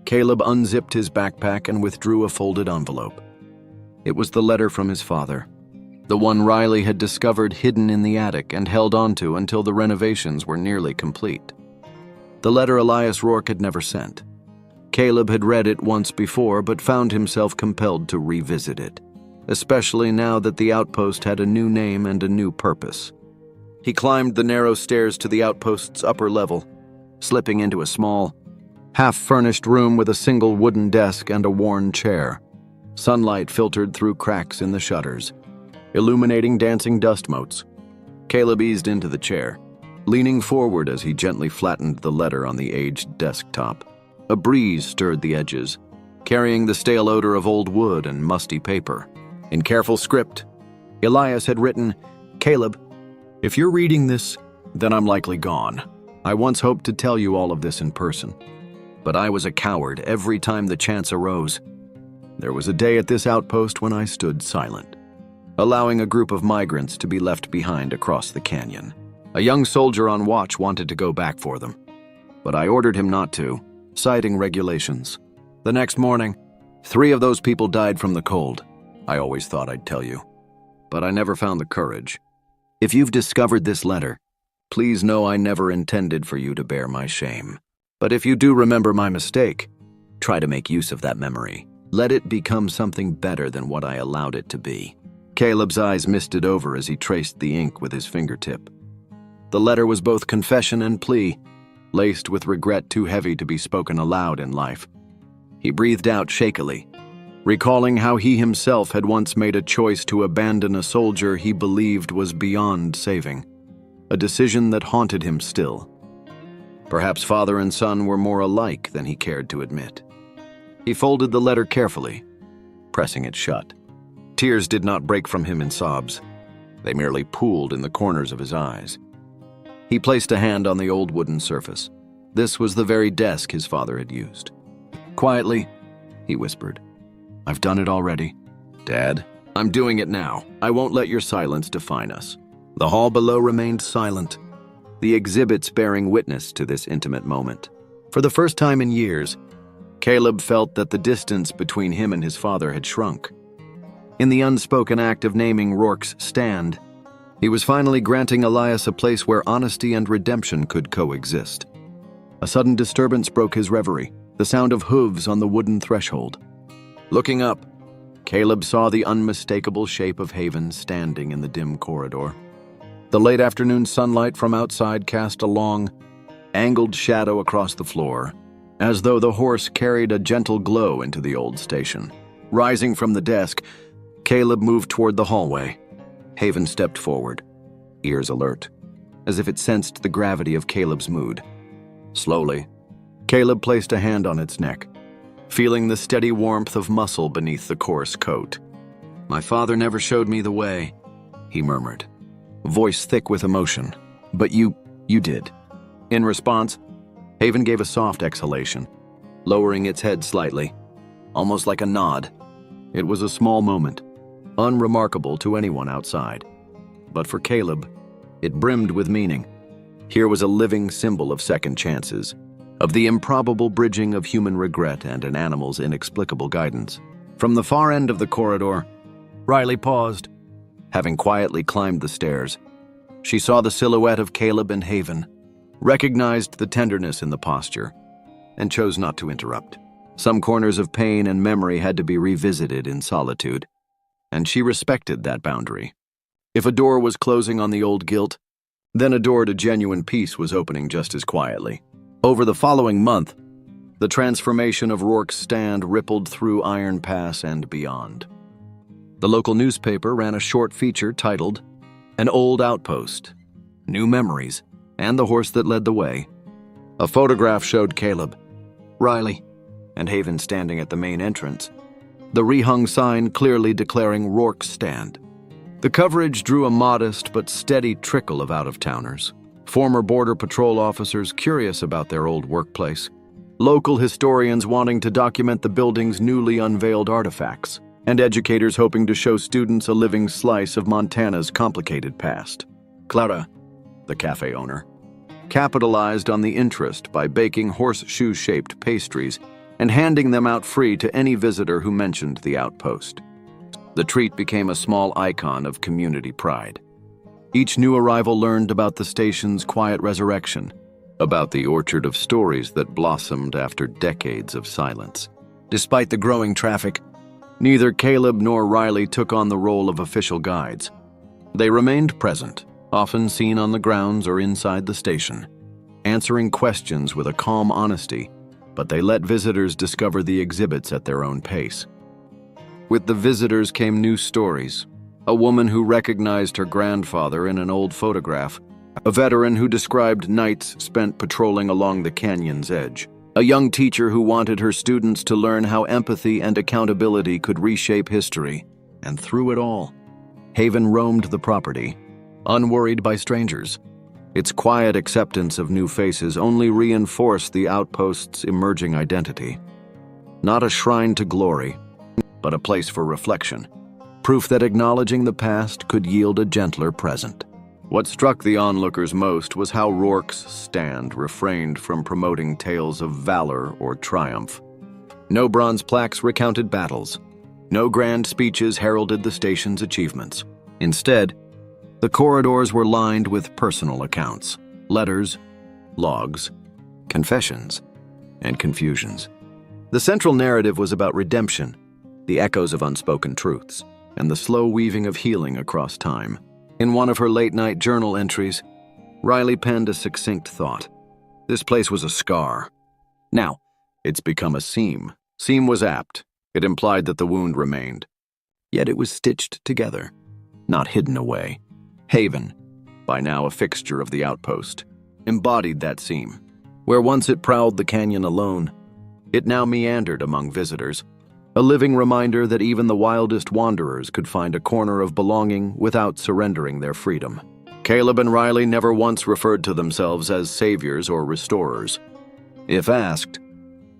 Caleb unzipped his backpack and withdrew a folded envelope. It was the letter from his father, the one Riley had discovered hidden in the attic and held onto until the renovations were nearly complete. The letter Elias Rourke had never sent. Caleb had read it once before but found himself compelled to revisit it, especially now that the outpost had a new name and a new purpose. He climbed the narrow stairs to the outpost's upper level, slipping into a small, half-furnished room with a single wooden desk and a worn chair. Sunlight filtered through cracks in the shutters, illuminating dancing dust motes. Caleb eased into the chair, leaning forward as he gently flattened the letter on the aged desktop. A breeze stirred the edges, carrying the stale odor of old wood and musty paper. In careful script, Elias had written, "Caleb, if you're reading this, then I'm likely gone. I once hoped to tell you all of this in person, but I was a coward every time the chance arose. There was a day at this outpost when I stood silent, allowing a group of migrants to be left behind across the canyon. A young soldier on watch wanted to go back for them, but I ordered him not to, citing regulations. The next morning, 3 of those people died from the cold. I always thought I'd tell you, but I never found the courage. If you've discovered this letter, please know I never intended for you to bear my shame. But if you do remember my mistake, try to make use of that memory. Let it become something better than what I allowed it to be." Caleb's eyes misted over as he traced the ink with his fingertip. The letter was both confession and plea, laced with regret too heavy to be spoken aloud in life. He breathed out shakily, recalling how he himself had once made a choice to abandon a soldier he believed was beyond saving, a decision that haunted him still. Perhaps father and son were more alike than he cared to admit. He folded the letter carefully, pressing it shut. Tears did not break from him in sobs. They merely pooled in the corners of his eyes. He placed a hand on the old wooden surface. This was the very desk his father had used. Quietly, he whispered, "I've done it already. Dad, I'm doing it now. I won't let your silence define us." The hall below remained silent, the exhibits bearing witness to this intimate moment. For the first time in years, Caleb felt that the distance between him and his father had shrunk. In the unspoken act of naming Rourke's stand, he was finally granting Elias a place where honesty and redemption could coexist. A sudden disturbance broke his reverie, the sound of hooves on the wooden threshold. Looking up, Caleb saw the unmistakable shape of Haven standing in the dim corridor. The late afternoon sunlight from outside cast a long, angled shadow across the floor, as though the horse carried a gentle glow into the old station. Rising from the desk, Caleb moved toward the hallway. Haven stepped forward, ears alert, as if it sensed the gravity of Caleb's mood. Slowly, Caleb placed a hand on its neck, feeling the steady warmth of muscle beneath the coarse coat. "My father never showed me the way," he murmured, voice thick with emotion. "But you did." In response, Haven gave a soft exhalation, lowering its head slightly, almost like a nod. It was a small moment, unremarkable to anyone outside. But for Caleb, it brimmed with meaning. Here was a living symbol of second chances, of the improbable bridging of human regret and an animal's inexplicable guidance. From the far end of the corridor, Riley paused. Having quietly climbed the stairs, she saw the silhouette of Caleb and Haven, recognized the tenderness in the posture, and chose not to interrupt. Some corners of pain and memory had to be revisited in solitude, and she respected that boundary. If a door was closing on the old guilt, then a door to genuine peace was opening just as quietly. Over the following month, the transformation of Rourke's stand rippled through Iron Pass and beyond. The local newspaper ran a short feature titled, "An Old Outpost, New Memories, and the Horse That Led the Way." A photograph showed Caleb, Riley, and Haven standing at the main entrance, the rehung sign clearly declaring Rourke's stand. The coverage drew a modest but steady trickle of out-of-towners, former Border Patrol officers curious about their old workplace, local historians wanting to document the building's newly unveiled artifacts, and educators hoping to show students a living slice of Montana's complicated past. Clara, the cafe owner, capitalized on the interest by baking horseshoe-shaped pastries and handing them out free to any visitor who mentioned the outpost. The treat became a small icon of community pride. Each new arrival learned about the station's quiet resurrection, about the orchard of stories that blossomed after decades of silence. Despite the growing traffic, neither Caleb nor Riley took on the role of official guides. They remained present, often seen on the grounds or inside the station, answering questions with a calm honesty, but they let visitors discover the exhibits at their own pace. With the visitors came new stories. A woman who recognized her grandfather in an old photograph, a veteran who described nights spent patrolling along the canyon's edge, a young teacher who wanted her students to learn how empathy and accountability could reshape history. And through it all, Haven roamed the property, unworried by strangers. Its quiet acceptance of new faces only reinforced the Outpost's emerging identity. Not a shrine to glory, but a place for reflection, proof that acknowledging the past could yield a gentler present. What struck the onlookers most was how Rourke's stand refrained from promoting tales of valor or triumph. No bronze plaques recounted battles. No grand speeches heralded the station's achievements. Instead, the corridors were lined with personal accounts, letters, logs, confessions, and confusions. The central narrative was about redemption, the echoes of unspoken truths, and the slow weaving of healing across time. In one of her late-night journal entries, Riley penned a succinct thought. This place was a scar. Now, it's become a seam. Seam was apt. It implied that the wound remained. Yet it was stitched together, not hidden away. Haven, by now a fixture of the Outpost, embodied that seam. Where once it prowled the canyon alone, it now meandered among visitors, a living reminder that even the wildest wanderers could find a corner of belonging without surrendering their freedom. Caleb and Riley never once referred to themselves as saviors or restorers. If asked,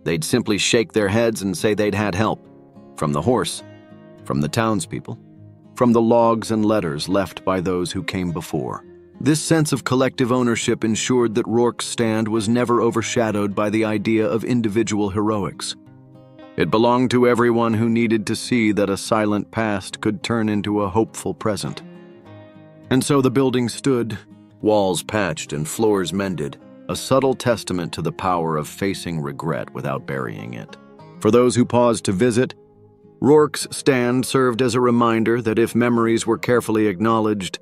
they'd simply shake their heads and say they'd had help. From the horse, from the townspeople, from the logs and letters left by those who came before. This sense of collective ownership ensured that Rourke's stand was never overshadowed by the idea of individual heroics. It belonged to everyone who needed to see that a silent past could turn into a hopeful present. And so the building stood, walls patched and floors mended, a subtle testament to the power of facing regret without burying it. For those who paused to visit, Rourke's stand served as a reminder that if memories were carefully acknowledged,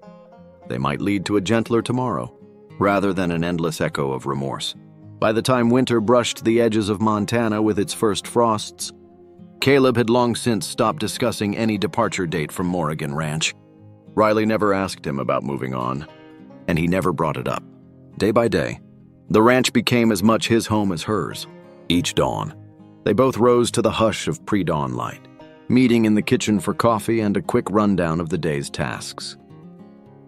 they might lead to a gentler tomorrow, rather than an endless echo of remorse. By the time winter brushed the edges of Montana with its first frosts, Caleb had long since stopped discussing any departure date from Morrigan Ranch. Riley never asked him about moving on, and he never brought it up. Day by day, the ranch became as much his home as hers. Each dawn, they both rose to the hush of pre-dawn light, meeting in the kitchen for coffee and a quick rundown of the day's tasks.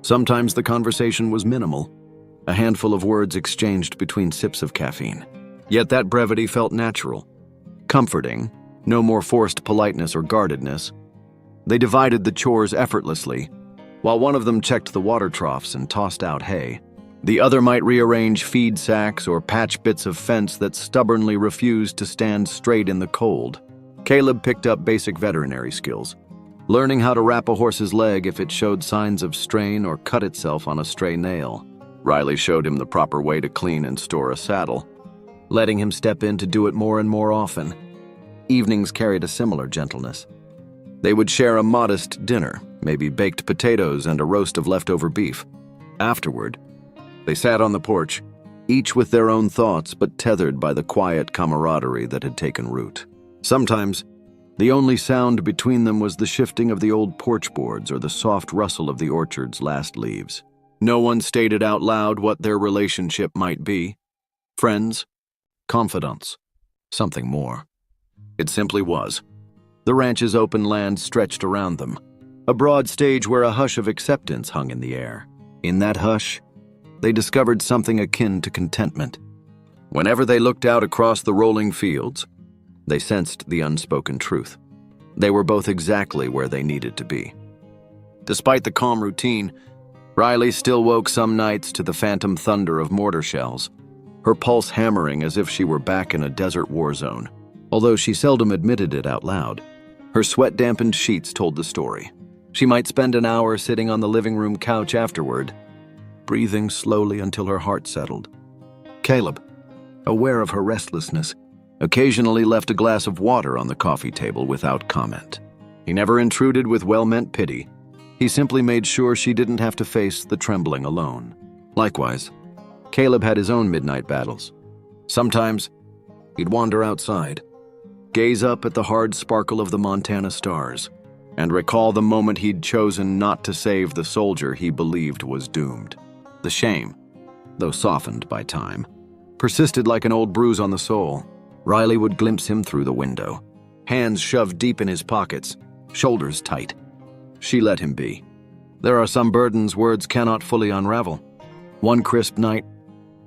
Sometimes the conversation was minimal, a handful of words exchanged between sips of caffeine. Yet that brevity felt natural, comforting, no more forced politeness or guardedness. They divided the chores effortlessly. While one of them checked the water troughs and tossed out hay, the other might rearrange feed sacks or patch bits of fence that stubbornly refused to stand straight in the cold. Caleb picked up basic veterinary skills, learning how to wrap a horse's leg if it showed signs of strain or cut itself on a stray nail. Riley showed him the proper way to clean and store a saddle, letting him step in to do it more and more often. Evenings carried a similar gentleness. They would share a modest dinner, maybe baked potatoes and a roast of leftover beef. Afterward, they sat on the porch, each with their own thoughts but tethered by the quiet camaraderie that had taken root. Sometimes, the only sound between them was the shifting of the old porch boards or the soft rustle of the orchard's last leaves. No one stated out loud what their relationship might be. Friends, confidants, something more. It simply was. The ranch's open land stretched around them, a broad stage where a hush of acceptance hung in the air. In that hush, they discovered something akin to contentment. Whenever they looked out across the rolling fields, they sensed the unspoken truth. They were both exactly where they needed to be. Despite the calm routine, Riley still woke some nights to the phantom thunder of mortar shells, her pulse hammering as if she were back in a desert war zone. Although she seldom admitted it out loud, her sweat-dampened sheets told the story. She might spend an hour sitting on the living room couch afterward, breathing slowly until her heart settled. Caleb, aware of her restlessness, occasionally left a glass of water on the coffee table without comment. He never intruded with well-meant pity. He simply made sure she didn't have to face the trembling alone. Likewise, Caleb had his own midnight battles. Sometimes, he'd wander outside, gaze up at the hard sparkle of the Montana stars, and recall the moment he'd chosen not to save the soldier he believed was doomed. The shame, though softened by time, persisted like an old bruise on the soul. Riley would glimpse him through the window, hands shoved deep in his pockets, shoulders tight. She let him be. There are some burdens words cannot fully unravel. One crisp night,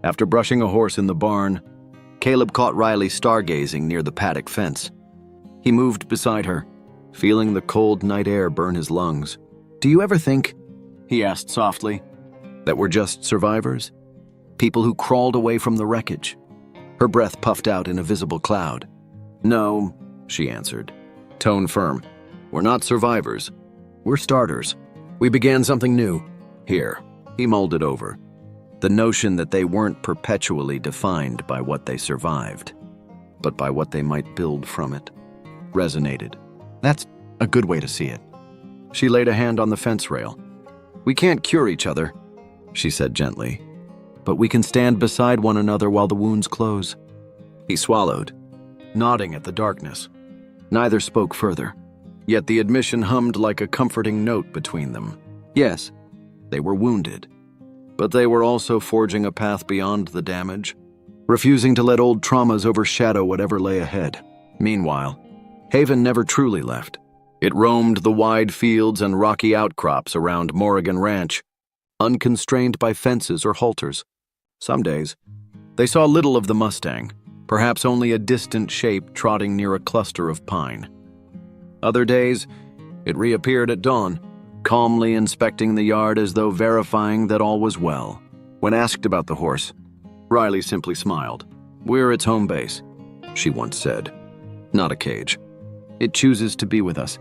after brushing a horse in the barn, Caleb caught Riley stargazing near the paddock fence. He moved beside her, feeling the cold night air burn his lungs. "Do you ever think," he asked softly, "that we're just survivors? People who crawled away from the wreckage?" Her breath puffed out in a visible cloud. "No," she answered, tone firm. "We're not survivors. We're starters. We began something new. Here." He mulled it over. The notion that they weren't perpetually defined by what they survived, but by what they might build from it, resonated. "That's a good way to see it." She laid a hand on the fence rail. "We can't cure each other," she said gently, "but we can stand beside one another while the wounds close." He swallowed, nodding at the darkness. Neither spoke further, yet the admission hummed like a comforting note between them. Yes, they were wounded, but they were also forging a path beyond the damage, refusing to let old traumas overshadow whatever lay ahead. Meanwhile, Haven never truly left. It roamed the wide fields and rocky outcrops around Morrigan Ranch, unconstrained by fences or halters. Some days, they saw little of the Mustang, perhaps only a distant shape trotting near a cluster of pine. Other days, it reappeared at dawn, calmly inspecting the yard as though verifying that all was well. When asked about the horse, Riley simply smiled. "We're its home base," she once said. "Not a cage. It chooses to be with us,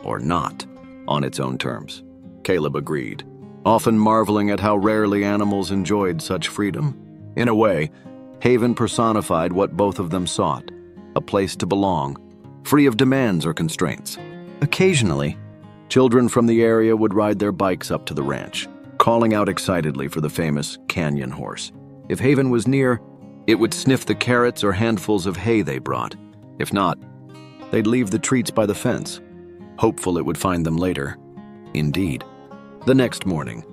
or not, on its own terms." Caleb agreed, often marveling at how rarely animals enjoyed such freedom. In a way, Haven personified what both of them sought, a place to belong, free of demands or constraints. Occasionally, children from the area would ride their bikes up to the ranch, calling out excitedly for the famous canyon horse. If Haven was near, it would sniff the carrots or handfuls of hay they brought. If not, they'd leave the treats by the fence, hopeful it would find them later. Indeed, the next morning,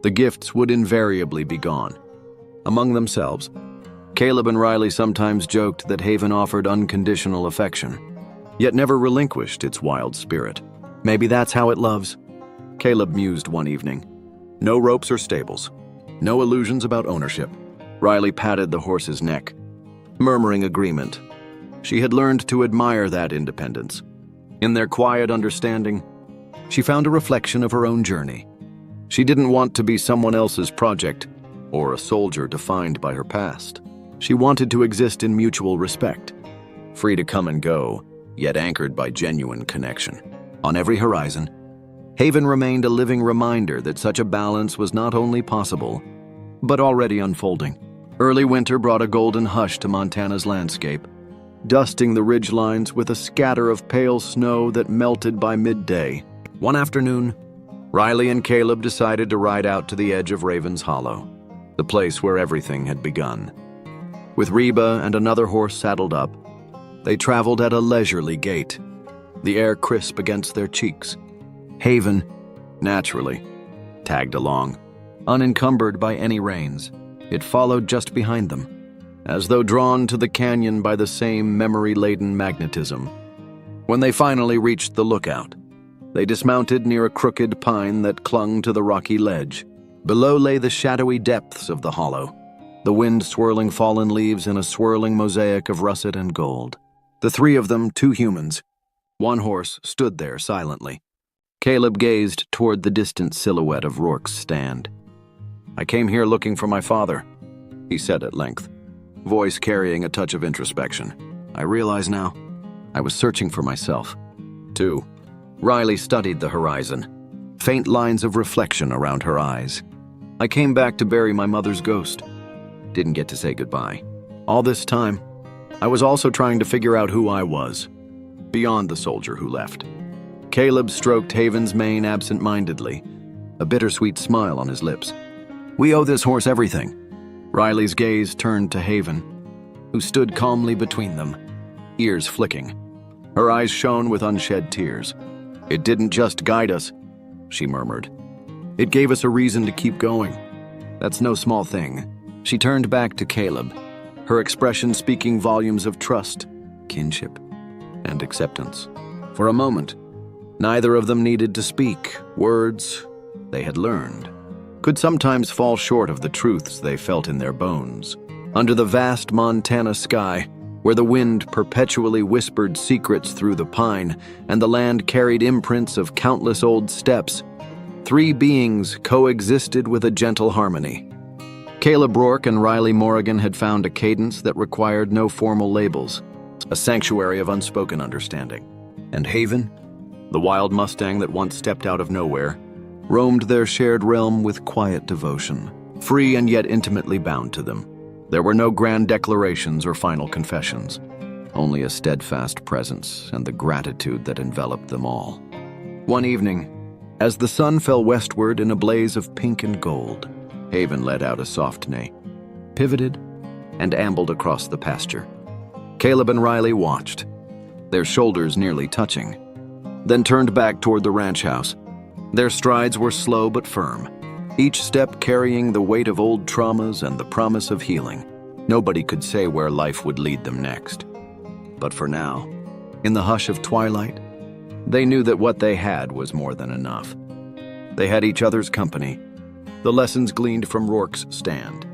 the gifts would invariably be gone. Among themselves, Caleb and Riley sometimes joked that Haven offered unconditional affection, yet never relinquished its wild spirit. "Maybe that's how it loves," Caleb mused one evening. No ropes or stables, no illusions about ownership. Riley patted the horse's neck, murmuring agreement. She had learned to admire that independence. In their quiet understanding, she found a reflection of her own journey. She didn't want to be someone else's project, or a soldier defined by her past. She wanted to exist in mutual respect, free to come and go, yet anchored by genuine connection. On every horizon, Haven remained a living reminder that such a balance was not only possible, but already unfolding. Early winter brought a golden hush to Montana's landscape, dusting the ridgelines with a scatter of pale snow that melted by midday. One afternoon, Riley and Caleb decided to ride out to the edge of Raven's Hollow, the place where everything had begun. With Reba and another horse saddled up, they traveled at a leisurely gait, the air crisp against their cheeks. Haven, naturally, tagged along, unencumbered by any reins. It followed just behind them, as though drawn to the canyon by the same memory-laden magnetism. When they finally reached the lookout, they dismounted near a crooked pine that clung to the rocky ledge. Below lay the shadowy depths of the hollow, the wind swirling fallen leaves in a swirling mosaic of russet and gold. The three of them, two humans, one horse, stood there silently. Caleb gazed toward the distant silhouette of Rourke's stand. "I came here looking for my father," he said at length, voice carrying a touch of introspection. "I realize now, I was searching for myself, too." Riley studied the horizon, faint lines of reflection around her eyes. "I came back to bury my mother's ghost. Didn't get to say goodbye. All this time, I was also trying to figure out who I was, beyond the soldier who left. Caleb stroked Haven's mane absent-mindedly, a bittersweet smile on his lips. "We owe this horse everything." Riley's gaze turned to Haven, who stood calmly between them, ears flicking. Her eyes shone with unshed tears. "It didn't just guide us," she murmured. "It gave us a reason to keep going. That's no small thing." She turned back to Caleb, her expression speaking volumes of trust, kinship, and acceptance. For a moment, neither of them needed to speak. Words they had learned could sometimes fall short of the truths they felt in their bones. Under the vast Montana sky, where the wind perpetually whispered secrets through the pine and the land carried imprints of countless old steps, three beings coexisted with a gentle harmony. Caleb Rourke and Riley Morrigan had found a cadence that required no formal labels, a sanctuary of unspoken understanding. And Haven, the wild Mustang that once stepped out of nowhere, roamed their shared realm with quiet devotion, free and yet intimately bound to them. There were no grand declarations or final confessions, only a steadfast presence and the gratitude that enveloped them all. One evening, as the sun fell westward in a blaze of pink and gold, Haven let out a soft neigh, pivoted, and ambled across the pasture. Caleb and Riley watched, their shoulders nearly touching, then turned back toward the ranch house. Their strides were slow but firm, each step carrying the weight of old traumas and the promise of healing. Nobody could say where life would lead them next. But for now, in the hush of twilight, they knew that what they had was more than enough. They had each other's company, the lessons gleaned from Rourke's stand,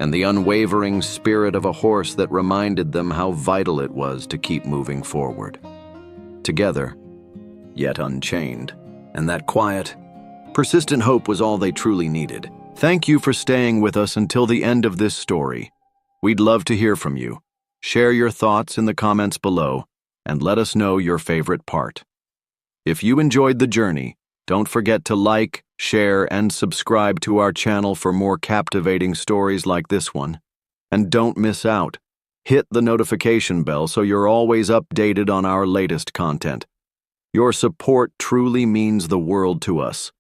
and the unwavering spirit of a horse that reminded them how vital it was to keep moving forward. Together, yet unchained. And that quiet, persistent hope was all they truly needed. Thank you for staying with us until the end of this story. We'd love to hear from you. Share your thoughts in the comments below, and let us know your favorite part. If you enjoyed the journey, don't forget to like, share, and subscribe to our channel for more captivating stories like this one. And don't miss out. Hit the notification bell so you're always updated on our latest content. Your support truly means the world to us.